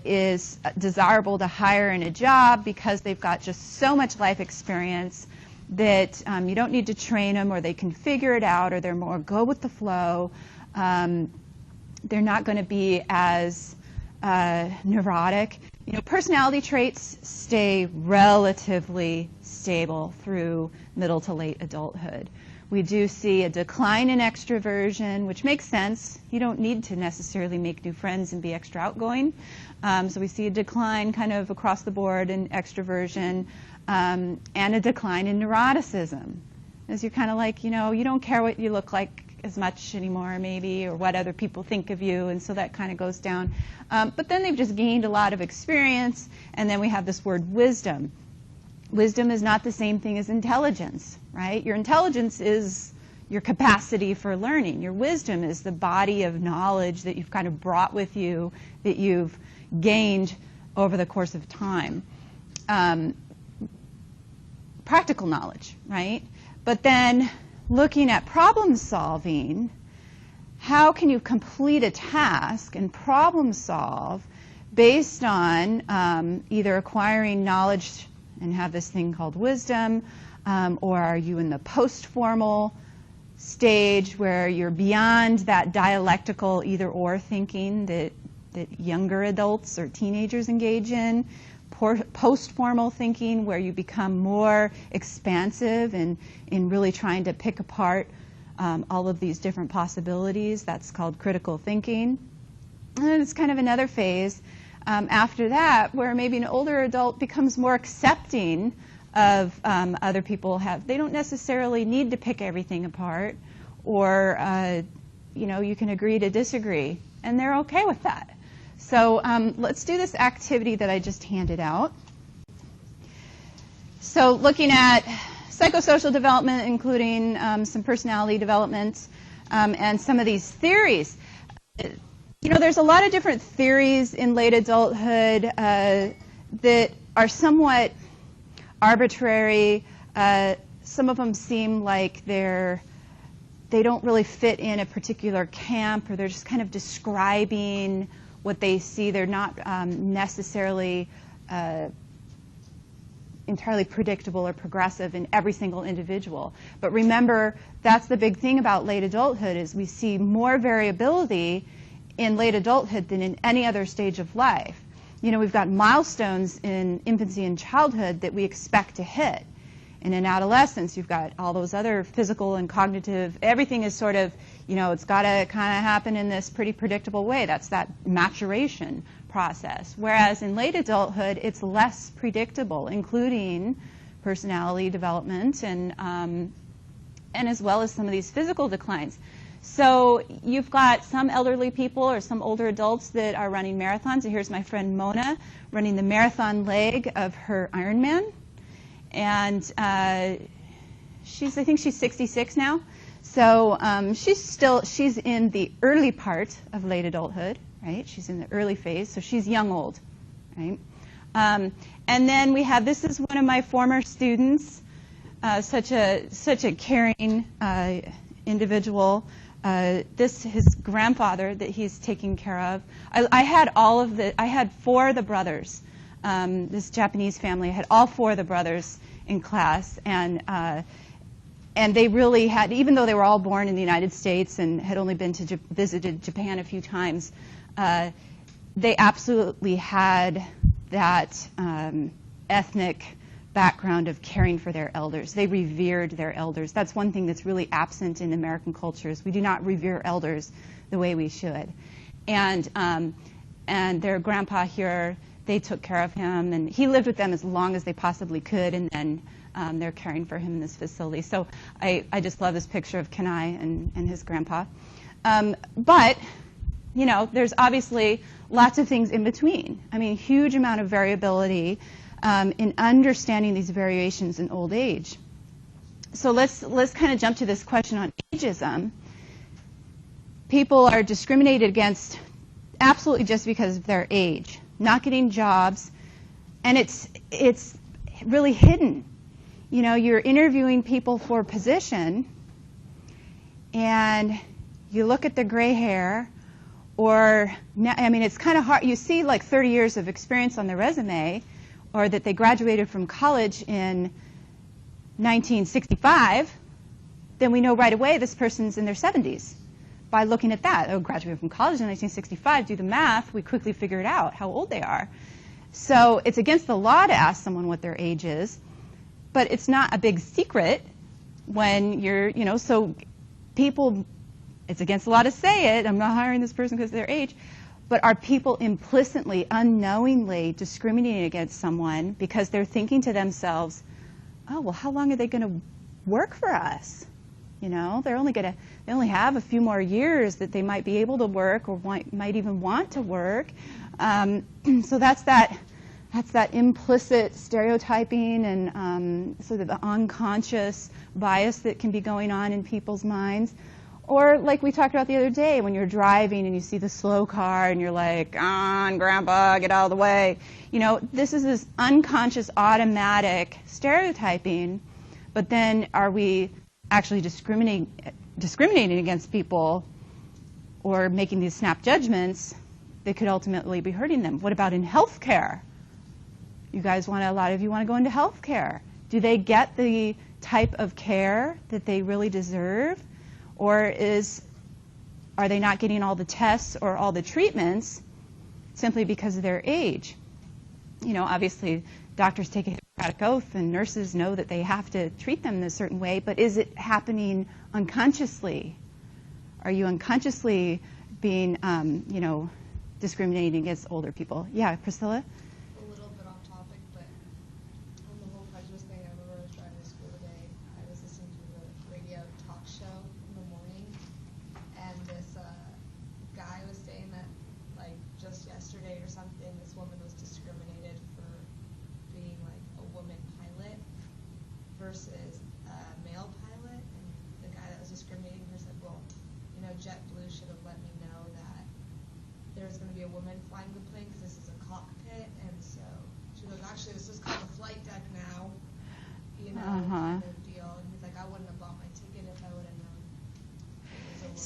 is desirable to hire in a job because they've got just so much life experience that you don't need to train them, or they can figure it out, or they're more go with the flow. They're not going to be as neurotic. Personality traits stay relatively stable through middle to late adulthood. We do see a decline in extroversion, which makes sense. You don't need to necessarily make new friends and be extra outgoing. So we see a decline kind of across the board in extroversion, and a decline in neuroticism. As you're kind of like, you don't care what you look like as much anymore maybe, or what other people think of you, and so that kind of goes down. But then they've just gained a lot of experience, and then we have this word wisdom. Wisdom is not the same thing as intelligence, right? Your intelligence is your capacity for learning. Your wisdom is the body of knowledge that you've kind of brought with you, that you've gained over the course of time. Practical knowledge, right? But then looking at problem solving, how can you complete a task and problem solve based on either acquiring knowledge and have this thing called wisdom, or are you in the post-formal stage where you're beyond that dialectical either-or thinking that younger adults or teenagers engage in, post-formal thinking where you become more expansive and in really trying to pick apart all of these different possibilities. That's called critical thinking. And then it's kind of another phase after that where maybe an older adult becomes more accepting of other people. They don't necessarily need to pick everything apart, or you can agree to disagree, and they're okay with that. So let's do this activity that I just handed out. So looking at psychosocial development, including some personality development, and some of these theories. There's a lot of different theories in late adulthood. that are somewhat arbitrary. Some of them seem like they don't really fit in a particular camp, or they're just kind of describing what they see. They're not necessarily entirely predictable or progressive in every single individual. But remember, that's the big thing about late adulthood, is we see more variability in late adulthood than in any other stage of life. You know, we've got milestones in infancy and childhood that we expect to hit. And in adolescence, you've got all those other physical and cognitive, everything is sort of, you know, it's got to kind of happen in this pretty predictable way. That's that maturation process. Whereas in late adulthood, it's less predictable, including personality development and as well as some of these physical declines. So you've got some elderly people or some older adults that are running marathons. And here's my friend Mona running the marathon leg of her Ironman. And I think she's 66 now. So she's in the early part of late adulthood, right? She's in the early phase, so she's young old, right? And then we have, this is one of my former students, such a caring individual. His grandfather that he's taking care of. I had four of the brothers. This Japanese family, I had all four of the brothers in class, and they really had, even though they were all born in the United States and had only been to visited Japan a few times, they absolutely had that ethnic background of caring for their elders. They revered their elders. That's one thing that's really absent in American cultures. We do not revere elders the way we should. And their grandpa here, they took care of him, and he lived with them as long as they possibly could, and then they're caring for him in this facility. So I just love this picture of Kenai and his grandpa. But, you know, there's obviously lots of things in between. I mean, huge amount of variability in understanding these variations in old age. So let's kind of jump to this question on ageism. People are discriminated against absolutely just because of their age, not getting jobs, and it's really hidden. You know, you're interviewing people for a position, and you look at the gray hair, or, I mean, it's kind of hard. You see like 30 years of experience on their resume, or that they graduated from college in 1965, then we know right away this person's in their 70s. By looking at that, oh, graduated from college in 1965, do the math, we quickly figure it out, how old they are. So it's against the law to ask someone what their age is, but it's not a big secret when you're, you know, so people, it's against the law to say it, I'm not hiring this person because of their age, but are people implicitly, unknowingly discriminating against someone because they're thinking to themselves, oh, well, how long are they going to work for us? You know, they only have a few more years that they might be able to work or might even want to work. So that's that implicit stereotyping and sort of the unconscious bias that can be going on in people's minds. Or like we talked about the other day, when you're driving and you see the slow car and you're like, on, Grandpa, get out of the way. You know, this is this unconscious, automatic stereotyping, but then are we actually discriminating against people or making these snap judgments that could ultimately be hurting them? What about in healthcare? You guys a lot of you want to go into healthcare. Do they get the type of care that they really deserve? Or are they not getting all the tests or all the treatments simply because of their age? You know, obviously, doctors take a Hippocratic oath and nurses know that they have to treat them in a certain way, but is it happening unconsciously? Are you unconsciously being, you know, discriminating against older people? Yeah, Priscilla? A little bit off topic, but on the whole prejudice thing, I remember I was driving to school today. I was listening to the radio talk show in the morning, and this guy was saying that, like, just yesterday or something, this woman was discriminated for being, like, a woman pilot versus a male pilot, and the guy that was discriminating her said, well, you know, JetBlue should have let me know that there's going to be a woman flying the plane because this is a cockpit, and so she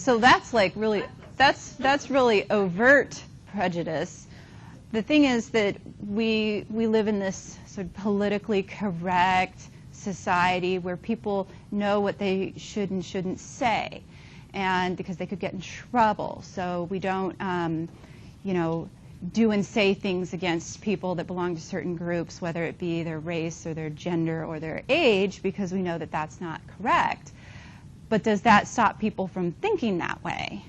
So that's like really, that's really overt prejudice. The thing is that we live in this sort of politically correct society where people know what they should and shouldn't say, and because they could get in trouble. So we don't, you know, do and say things against people that belong to certain groups, whether it be their race or their gender or their age, because we know that that's not correct. But does that stop people from thinking that way?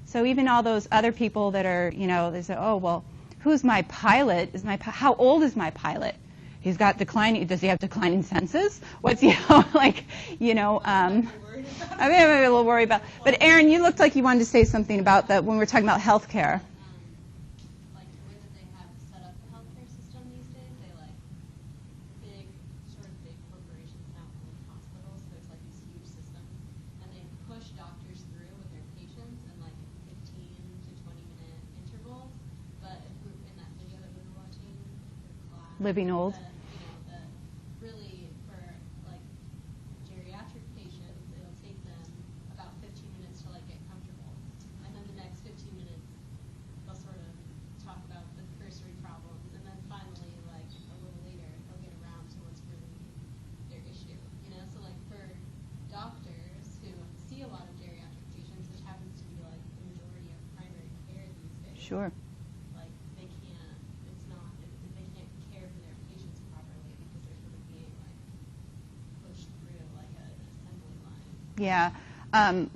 So even all those other people that are, you know, they say, oh, well, who's my pilot? How old is my pilot? He's got declining, does he have declining senses? What's he, like, you know, I mean, I'm a little worried about, but Aaron, you looked like you wanted to say something about that when we were talking about health care. Like the way that they have set up the healthcare system these days, they like big corporations now own hospitals, so it's like these huge systems, and they push doctors through with their patients in like 15 to 20-minute intervals. But if we, in that video that we were watching, the class, Living Old. Really for like geriatric patients, it'll take them about 15 minutes to like get comfortable, and then the next 15 minutes they'll sort of talk about the cursory problems, and then finally like a little later they'll get around to what's really their issue. You know, so like for doctors who see a lot of geriatric patients, which happens to be like the majority of primary care these days. Sure. Yeah,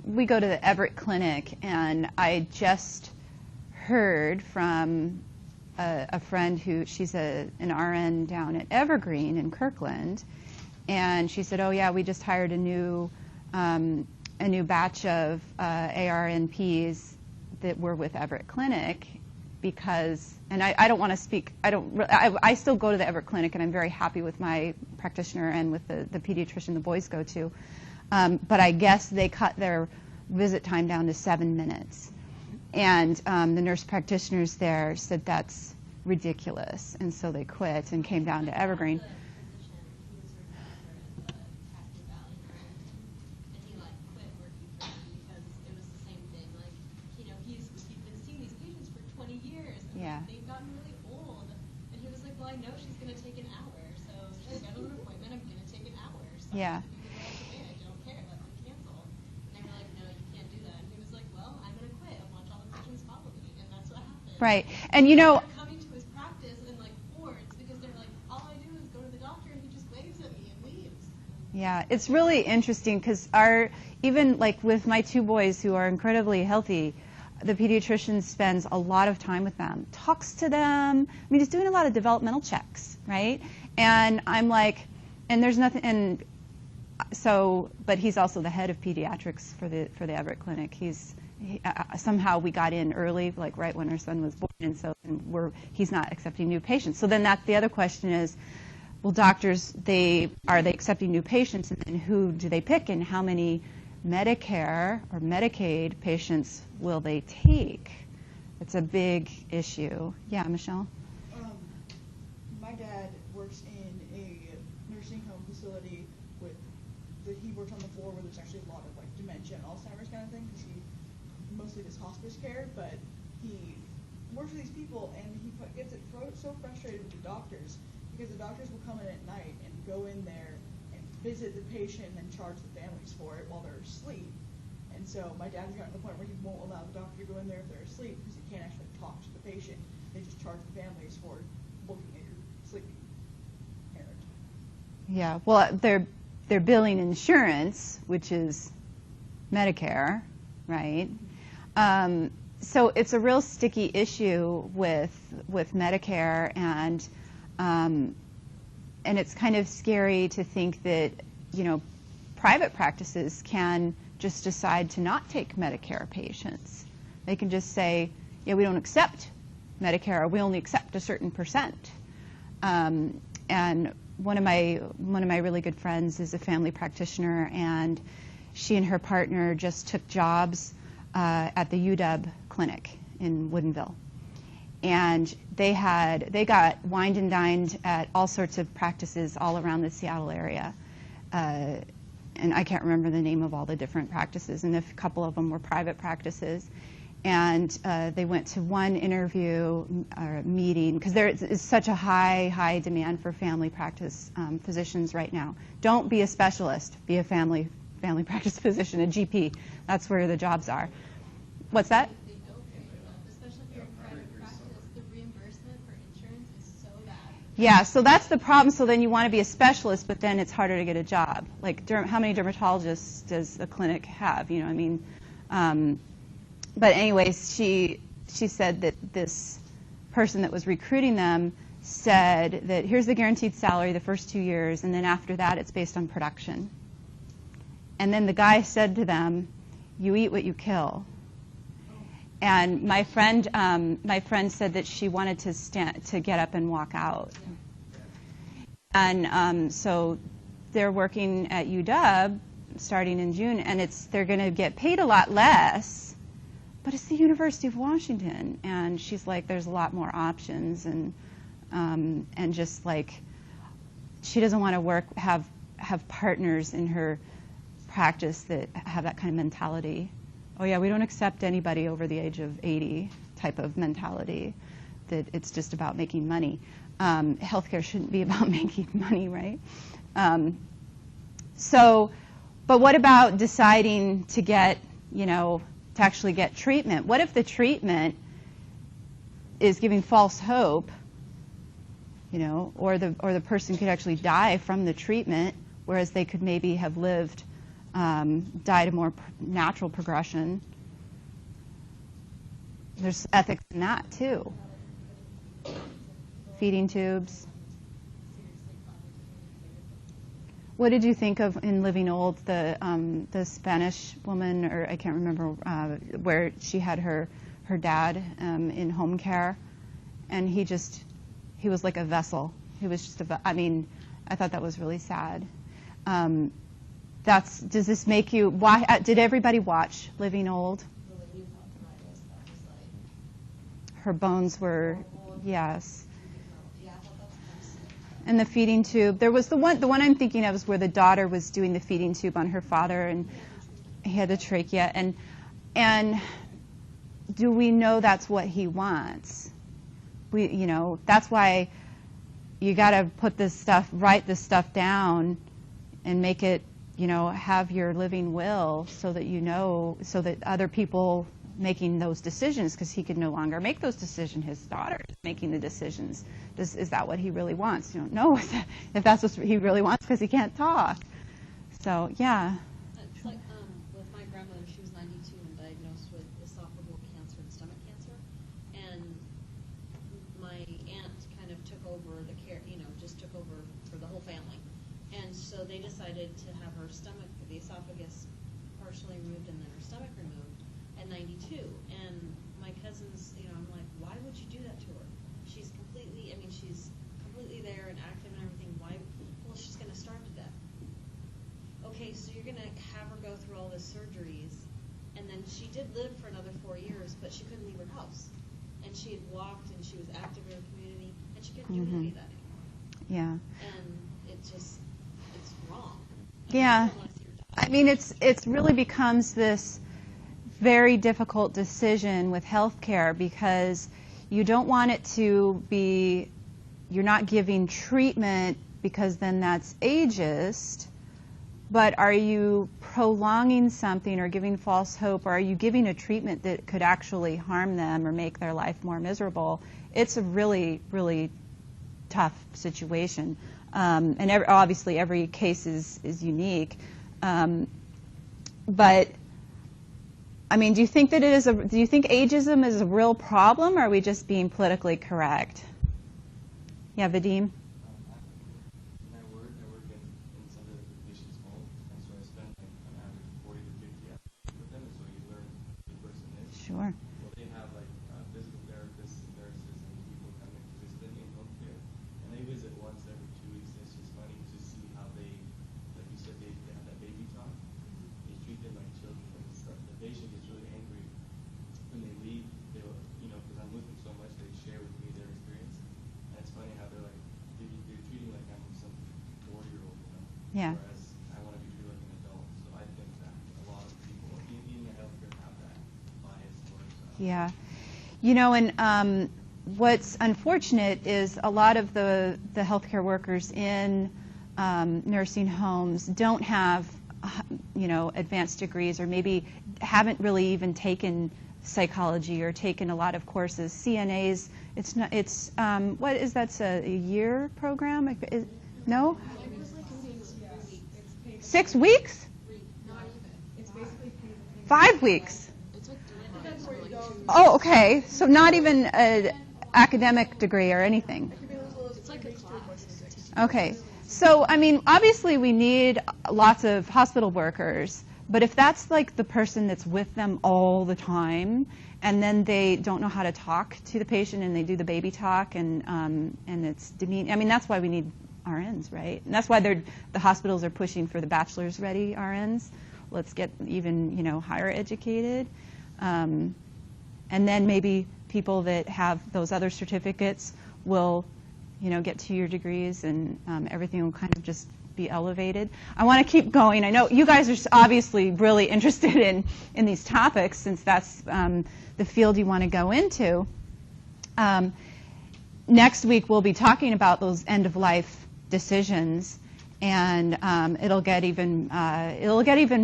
we go to the Everett Clinic, and I just heard from a friend who, she's an RN down at Evergreen in Kirkland, and she said, oh yeah, we just hired a new batch of ARNPs that were with Everett Clinic, because, and I don't want to speak, I still go to the Everett Clinic, and I'm very happy with my practitioner and with the pediatrician the boys go to. But I guess they cut their visit time down to 7 minutes. And the nurse practitioners there said that's ridiculous. And so they quit and came down to Evergreen. Yeah. They've gotten really old. And he was like, well, I know she's going to take an hour. So schedule an appointment. I'm going to take an hour. So yeah. Right, and you know, coming to his practice in like hordes because they're like, all I do is go to the doctor and he just waves at me and leaves. Yeah, it's really interesting because even like with my two boys who are incredibly healthy, the pediatrician spends a lot of time with them, talks to them. I mean, he's doing a lot of developmental checks, right? And I'm like, and there's nothing, and so, but he's also the head of pediatrics for the Everett Clinic. Somehow we got in early, like right when our son was born, and so he's not accepting new patients. So then the other question is, well, doctors, are they accepting new patients, and then who do they pick, and how many Medicare or Medicaid patients will they take? It's a big issue. Yeah, Michelle? My dad works in a nursing home facility he works on the floor where there's actually a lot of like dementia and Alzheimer's kind of thing, because he mostly does hospice care, but he works with these people, and he gets it so frustrated with the doctors, because the doctors will come in at night and go in there and visit the patient and charge the families for it while they're asleep. And so my dad's gotten to the point where he won't allow the doctor to go in there if they're asleep, because he can't actually talk to the patient. They just charge the families for looking at your sleeping parent. Yeah, well, they're billing insurance, which is Medicare, right? So it's a real sticky issue with Medicare, and it's kind of scary to think that, you know, private practices can just decide to not take Medicare patients. They can just say, yeah, we don't accept Medicare, or we only accept a certain percent. And one of my really good friends is a family practitioner, and she and her partner just took jobs at the UW clinic in Woodinville. And they got wined and dined at all sorts of practices all around the Seattle area. and I can't remember the name of all the different practices, and a couple of them were private practices. And they went to one interview or meeting, because there is such a high demand for family practice physicians right now. Don't be a specialist, be a family practice physician, a GP. That's where the jobs are. What's that? They don't pay enough, especially if you're in private practice. The reimbursement for insurance is so bad. Yeah, so that's the problem. So then you want to be a specialist, but then it's harder to get a job. Like, how many dermatologists does a clinic have? You know, I mean, but anyways, she said that this person that was recruiting them said that here's the guaranteed salary the first 2 years, and then after that it's based on production. And then the guy said to them, "You eat what you kill." And my friend said that she wanted to get up and walk out. And so they're working at UW starting in June, and they're going to get paid a lot less. But it's the University of Washington, and she's like, there's a lot more options, and just like, she doesn't want to have partners in her practice that have that kind of mentality. Oh yeah, we don't accept anybody over the age of 80 type of mentality, that it's just about making money. Healthcare shouldn't be about making money, right? But what about deciding to get, to actually get treatment? What if the treatment is giving false hope, or the person could actually die from the treatment, whereas they could maybe have died a more natural progression? There's ethics in that too. Feeding tubes. What did you think of in Living Old, the Spanish woman, or I can't remember, where she had her dad in home care, and he was like a vessel. He was just I thought that was really sad. Does this make you? Why did everybody watch Living Old? The lady with arthritis, that was like. Her bones were, yes. Yeah, I thought that was kind of sick. And the feeding tube. There was the one I'm thinking of is where the daughter was doing the feeding tube on her father, and he had the trachea. And do we know that's what he wants? That's why you got to write this stuff down, and make it, have your living will, so that so that other people making those decisions, because he could no longer make those decisions. His daughter is making the decisions. Is that what he really wants? You don't know if that's what he really wants, because he can't talk. So, yeah. It's like with my grandmother, she was 92 and diagnosed with esophageal cancer and stomach cancer. And my aunt kind of took over the care, just took over for the whole family. And so they decided to have her stomach, the esophagus, partially removed and then her stomach removed at 92. And my cousins, I'm like, why would you do that to her? She's completely there and active and everything. Why? Well, she's going to starve to death. Okay, so you're going to have her go through all the surgeries, and then she did live for another 4 years, but she couldn't leave her house. And she had walked, and she was active in her community, and she couldn't do any of that anymore. Yeah. And it's wrong. Yeah. It really becomes this very difficult decision with healthcare, because you don't want it to be, you're not giving treatment because then that's ageist, but are you prolonging something or giving false hope, or are you giving a treatment that could actually harm them or make their life more miserable? It's a really, really tough situation. And obviously every case is unique. But do you think that do you think ageism is a real problem, or are we just being politically correct? Yeah, Vadim? I work inside the patient's home, and so I spend on average 40 to 50 hours with them, and so you learn who the person is. Sure. Well, they have physical therapists and nurses and people coming to visit them in home care, and they visit once every 2 weeks. It's just funny to see how they, like you said, they have that baby talk. They treat them like children, and the patient gets really angry when they leave. They'll, because I'm with them so much, they share with me their experience. And it's funny how they're treating like I'm some 4-year-old, Yeah. Whereas I want to be treated like an adult. Yeah. You know, and what's unfortunate is a lot of the healthcare workers in nursing homes don't have, advanced degrees, or maybe haven't really even taken psychology or taken a lot of courses. CNAs, what is that, a year program? No? 6 weeks? It's basically 5 weeks. Oh, okay. So not even an academic degree or anything. Okay. So, I mean, obviously we need lots of hospital workers, but if that's like the person that's with them all the time, and then they don't know how to talk to the patient, and they do the baby talk, and it's demeaning. I mean, that's why we need RNs, right? And that's why the hospitals are pushing for the bachelor's ready RNs. Let's get even, higher educated. And then maybe people that have those other certificates will, get 2-year degrees, and everything will kind of just be elevated. I want to keep going. I know you guys are obviously really interested in these topics, since that's the field you want to go into. Next week we'll be talking about those end-of-life decisions, and it'll get even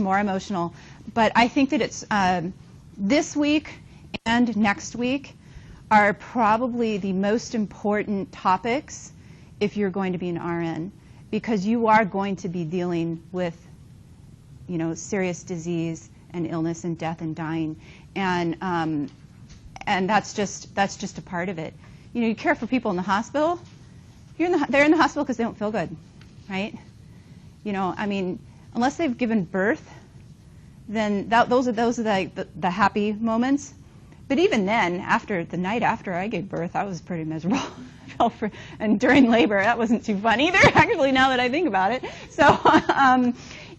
more emotional. But I think that it's this week and next week are probably the most important topics if you're going to be an RN, because you are going to be dealing with, serious disease and illness and death and dying, and that's just a part of it. You care for people in the hospital. They're in the hospital because they don't feel good, right? I mean, unless they've given birth, then those are the happy moments. But even then, after the night after I gave birth, I was pretty miserable. And during labor, that wasn't too fun either, actually, now that I think about it. So,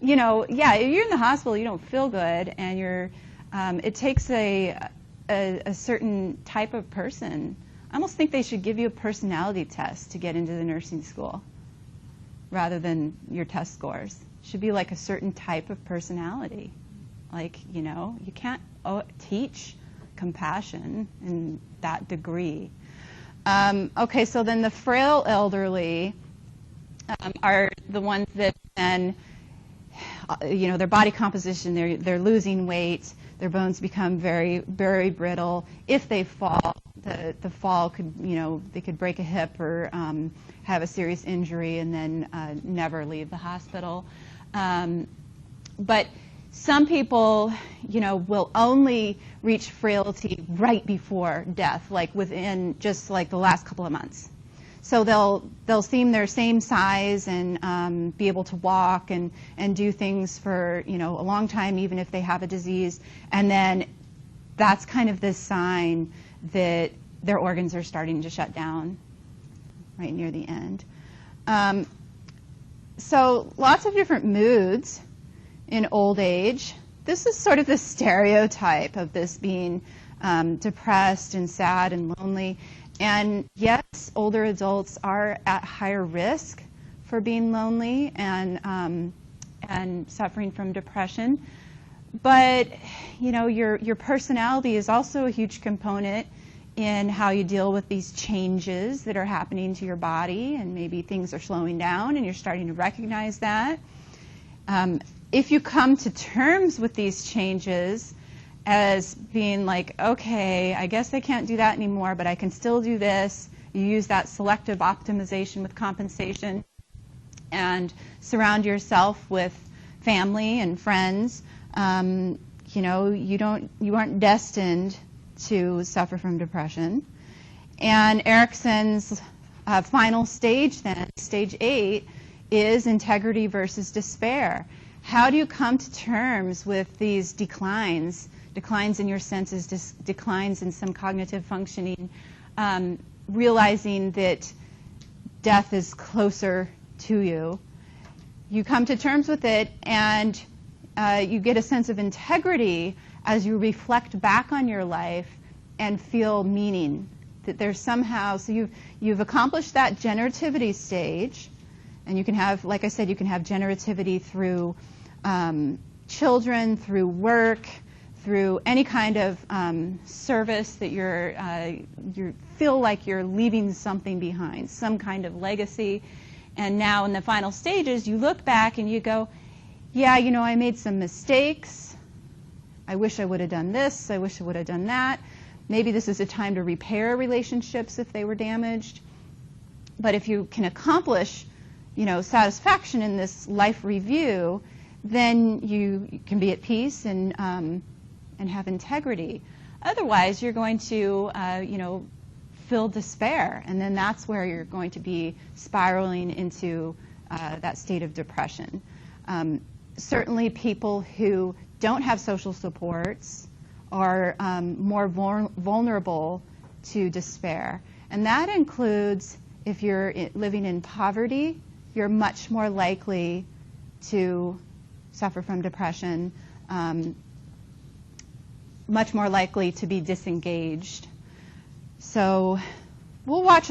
if you're in the hospital, you don't feel good, and it takes a certain type of person. I almost think they should give you a personality test to get into the nursing school, rather than your test scores. It should be like a certain type of personality. Like, you can't teach compassion in that degree. Okay, so then the frail elderly are the ones that then, their body composition, they're losing weight, their bones become very, very brittle. If they fall, the fall could, they could break a hip or have a serious injury and then never leave the hospital. But some people, will only reach frailty right before death, like within just like the last couple of months. So they'll seem their same size and be able to walk and do things for, a long time, even if they have a disease. And then that's kind of this sign that their organs are starting to shut down right near the end. So lots of different moods in old age. This is sort of the stereotype of this being depressed and sad and lonely. And yes, older adults are at higher risk for being lonely and suffering from depression. But your personality is also a huge component in how you deal with these changes that are happening to your body, and maybe things are slowing down and you're starting to recognize that. If you come to terms with these changes as being like, okay, I guess I can't do that anymore, but I can still do this. You use that selective optimization with compensation and surround yourself with family and friends. You aren't destined to suffer from depression. And Erikson's final stage then, stage 8, is integrity versus despair. How do you come to terms with these declines in your senses, declines in some cognitive functioning, realizing that death is closer to you? You come to terms with it, and you get a sense of integrity as you reflect back on your life and feel meaning, that there's somehow, so you've accomplished that generativity stage, and you can have, like I said, you can have generativity through children, through work, through any kind of service that you feel like you're leaving something behind, some kind of legacy. And now in the final stages, you look back and you go, yeah, you know, I made some mistakes. I wish I would have done this. I wish I would have done that. Maybe this is a time to repair relationships if they were damaged. But if you can accomplish, you know, satisfaction in this life review, then you can be at peace and have integrity. Otherwise, you're going to, you know, feel despair, and then that's where you're going to be spiraling into that state of depression. Certainly, people who don't have social supports are more vulnerable to despair, and that includes if you're living in poverty, you're much more likely to suffer from depression, much more likely to be disengaged. So we'll watch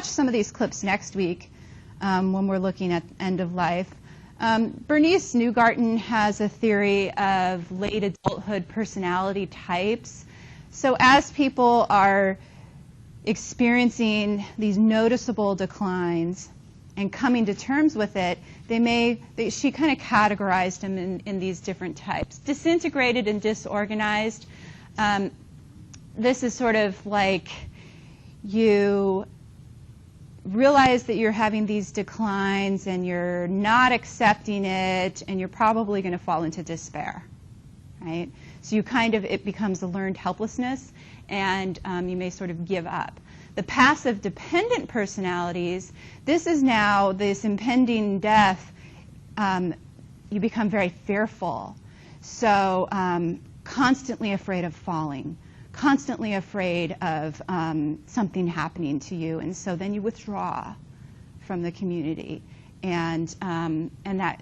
some of these clips next week when we're looking at end of life. Bernice Neugarten has a theory of late adulthood personality types. So as people are experiencing these noticeable declines and coming to terms with it, she kind of categorized them in these different types. Disintegrated and disorganized. This is sort of like you realize that you're having these declines and you're not accepting it, and you're probably going to fall into despair, right? So it becomes a learned helplessness, and you may sort of give up. The passive dependent personalities, this is now this impending death, you become very fearful. So constantly afraid of falling, constantly afraid of something happening to you, and so then you withdraw from the community, and that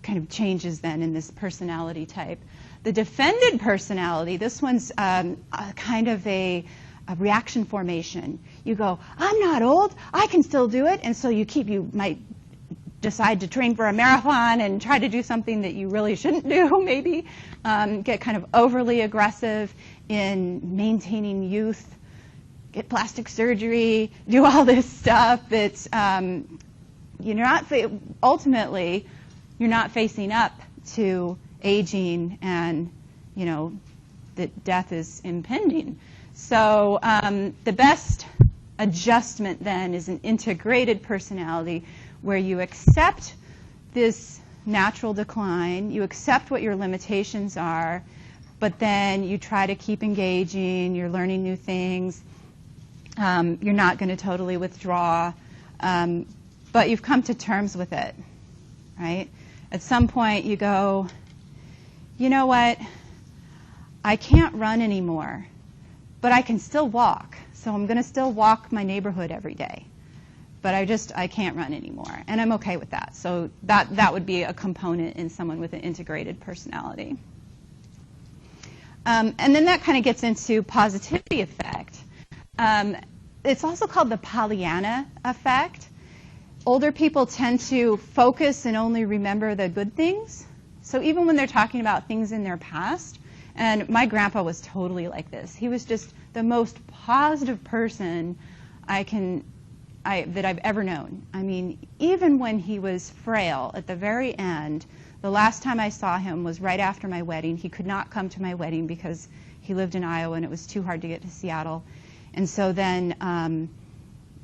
kind of changes then in this personality type. The defended personality, this one's kind of a reaction formation. You go, I'm not old, I can still do it, and so you might decide to train for a marathon and try to do something that you really shouldn't do, maybe. Get kind of overly aggressive in maintaining youth, get plastic surgery, do all this stuff that ultimately you're not facing up to aging, and you know that death is impending. So the best adjustment then is an integrated personality where you accept this natural decline, you accept what your limitations are, but then you try to keep engaging, you're learning new things, you're not going to totally withdraw, but you've come to terms with it, right? At some point you go, you know what, I can't run anymore, but I can still walk, so I'm going to still walk my neighborhood every day. But I can't run anymore, and I'm okay with that. So that would be a component in someone with an integrated personality. And then that kind of gets into positivity effect. It's also called the Pollyanna effect. Older people tend to focus and only remember the good things. So even when they're talking about things in their past, and my grandpa was totally like this. He was just the most positive person that I've ever known. I mean, even when he was frail at the very end, the last time I saw him was right after my wedding. He could not come to my wedding because he lived in Iowa and it was too hard to get to Seattle. And so then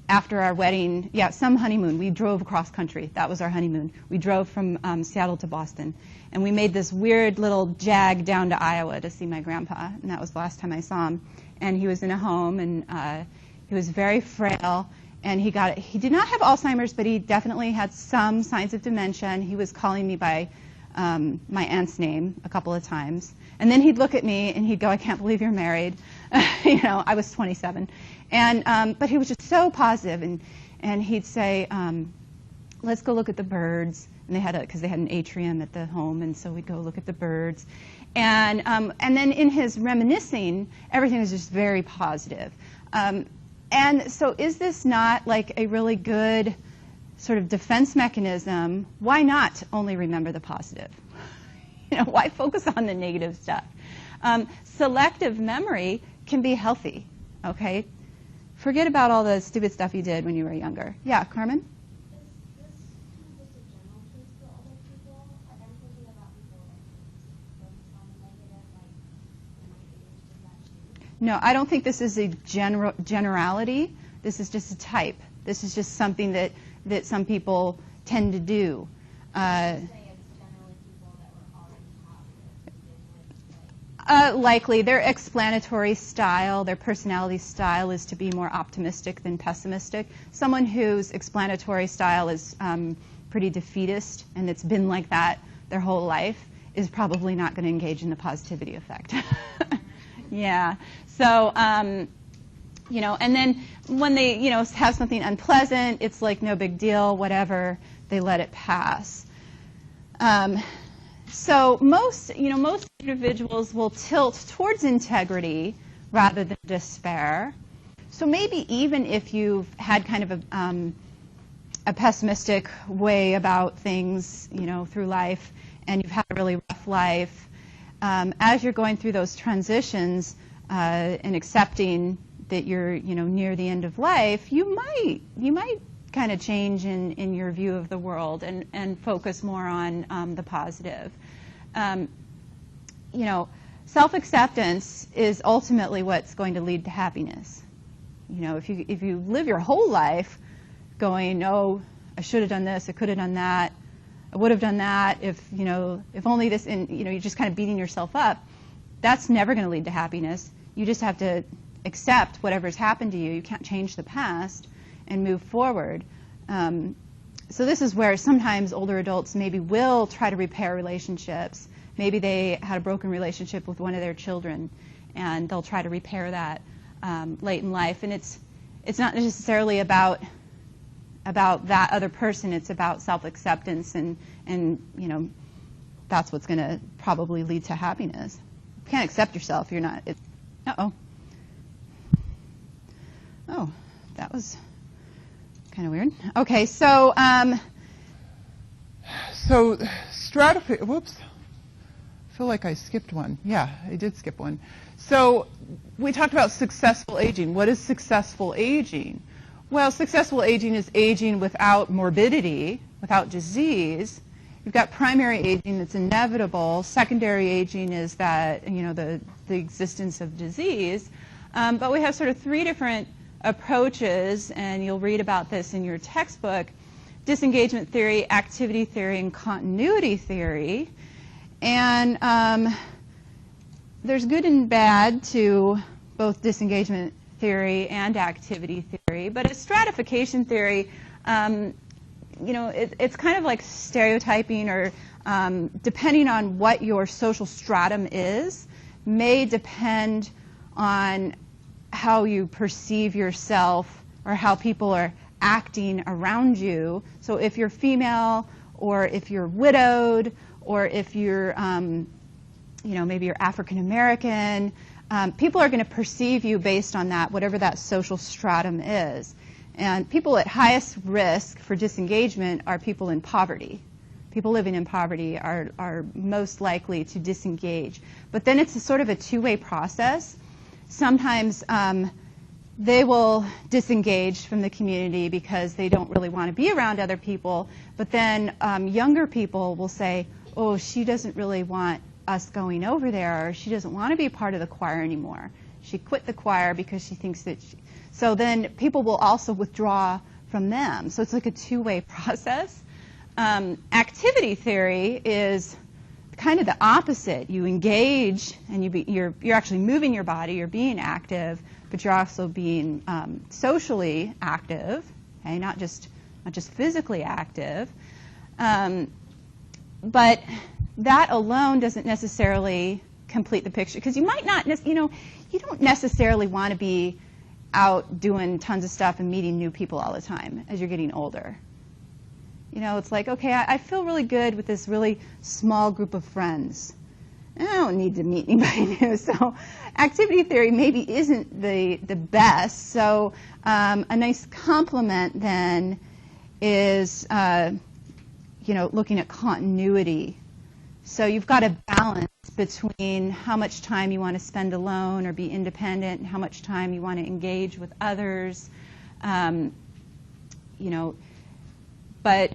after our wedding, some honeymoon, we drove across country. That was our honeymoon. We drove from Seattle to Boston. And we made this weird little jag down to Iowa to see my grandpa. And that was the last time I saw him. And he was in a home, and he was very frail. And he did not have Alzheimer's, but he definitely had some signs of dementia. And he was calling me by my aunt's name a couple of times. And then he'd look at me and he'd go, I can't believe you're married. You know, I was 27. And but he was just so positive, and he'd say, let's go look at the birds. And because they had an atrium at the home, and so we'd go look at the birds. And then in his reminiscing, everything was just very positive. And so is this not like a really good sort of defense mechanism? Why not only remember the positive? You know, why focus on the negative stuff? Selective memory can be healthy, okay? Forget about all the stupid stuff you did when you were younger. Yeah, Carmen? Is this kind of just a general case for older people? Like, I'm thinking about people like focus on the negative, like in my age, does that change? No, I don't think this is a generality. This is just a type. This is just something that some people tend to do. Say it's generally people that were already positive. Likely, their explanatory style, their personality style is to be more optimistic than pessimistic. Someone whose explanatory style is pretty defeatist and it's been like that their whole life is probably not going to engage in the positivity effect. Yeah. So, and then when they, have something unpleasant, it's like no big deal, whatever, they let it pass. So most individuals will tilt towards integrity rather than despair. So maybe even if you've had kind of a pessimistic way about things, through life, and you've had a really rough life, as you're going through those transitions and accepting that you're, near the end of life, you might kind of change in your view of the world and focus more on the positive. Self-acceptance is ultimately what's going to lead to happiness. If you live your whole life going, oh, I should have done this, I could have done that, I would have done that, if only this, and you're just kind of beating yourself up, that's never going to lead to happiness. You just have to accept whatever's happened to you. You can't change the past and move forward. So this is where sometimes older adults maybe will try to repair relationships. Maybe they had a broken relationship with one of their children, and they'll try to repair that late in life. And it's not necessarily about that other person. It's about self-acceptance, and that's what's going to probably lead to happiness. You can't accept yourself. You're not. Uh-oh. Oh, that was kind of weird. Okay, so whoops. I feel like I skipped one. Yeah, I did skip one. So we talked about successful aging. What is successful aging? Well, successful aging is aging without morbidity, without disease. You've got primary aging that's inevitable. Secondary aging is that, the existence of disease. But we have sort of three different approaches, and you'll read about this in your textbook: disengagement theory, activity theory, and continuity theory. And there's good and bad to both disengagement theory and activity theory. But a stratification theory, it's kind of like stereotyping, or depending on what your social stratum is, may depend on how you perceive yourself or how people are acting around you. So if you're female, or if you're widowed, or if you're, maybe you're African American, people are going to perceive you based on that, whatever that social stratum is. And people at highest risk for disengagement are people in poverty. People living in poverty are most likely to disengage. But then it's sort of a two-way process. Sometimes they will disengage from the community because they don't really want to be around other people. But then younger people will say, oh, she doesn't really want us going over there, or she doesn't want to be part of the choir anymore. She quit the choir because she thinks that so then people will also withdraw from them. So it's like a two-way process. Activity theory is kind of the opposite. You engage, and you're actually moving your body, you're being active, but you're also being socially active, okay? Not just physically active. But that alone doesn't necessarily complete the picture, because you might not, you don't necessarily want to be out doing tons of stuff and meeting new people all the time as you're getting older. It's like, okay, I feel really good with this really small group of friends. I don't need to meet anybody new. So activity theory maybe isn't the best. So a nice complement then is, looking at continuity So you've got to balance between how much time you want to spend alone or be independent and how much time you want to engage with others. You know, but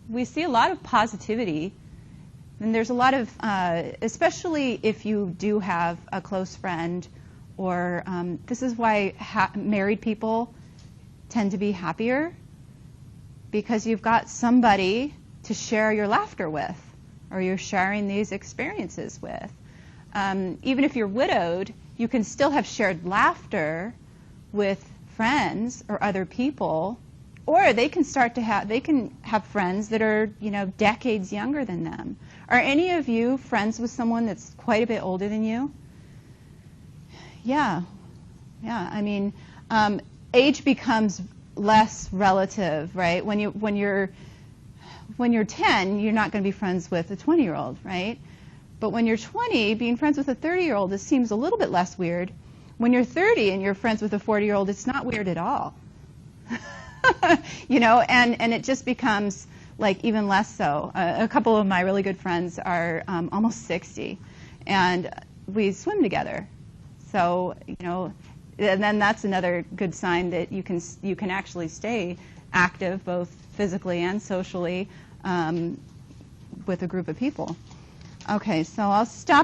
we see a lot of positivity. And there's a lot of, especially if you do have a close friend, or this is why married people tend to be happier, because you've got somebody to share your laughter with, or you're sharing these experiences with. Even if you're widowed, you can still have shared laughter with friends or other people, or they can have friends that are, you know, decades younger than them. Are any of you friends with someone that's quite a bit older than you? Yeah. I mean, age becomes less relative, right? When you're 10, you're not going to be friends with a 20-year-old, right? But when you're 20, being friends with a 30-year-old, it seems a little bit less weird. When you're 30 and you're friends with a 40-year-old, it's not weird at all. You know, and it just becomes like even less so. A couple of my really good friends are almost 60, and we swim together. So, you know, and then that's another good sign that you can actually stay active both physically and socially with a group of people. Okay, so I'll stop at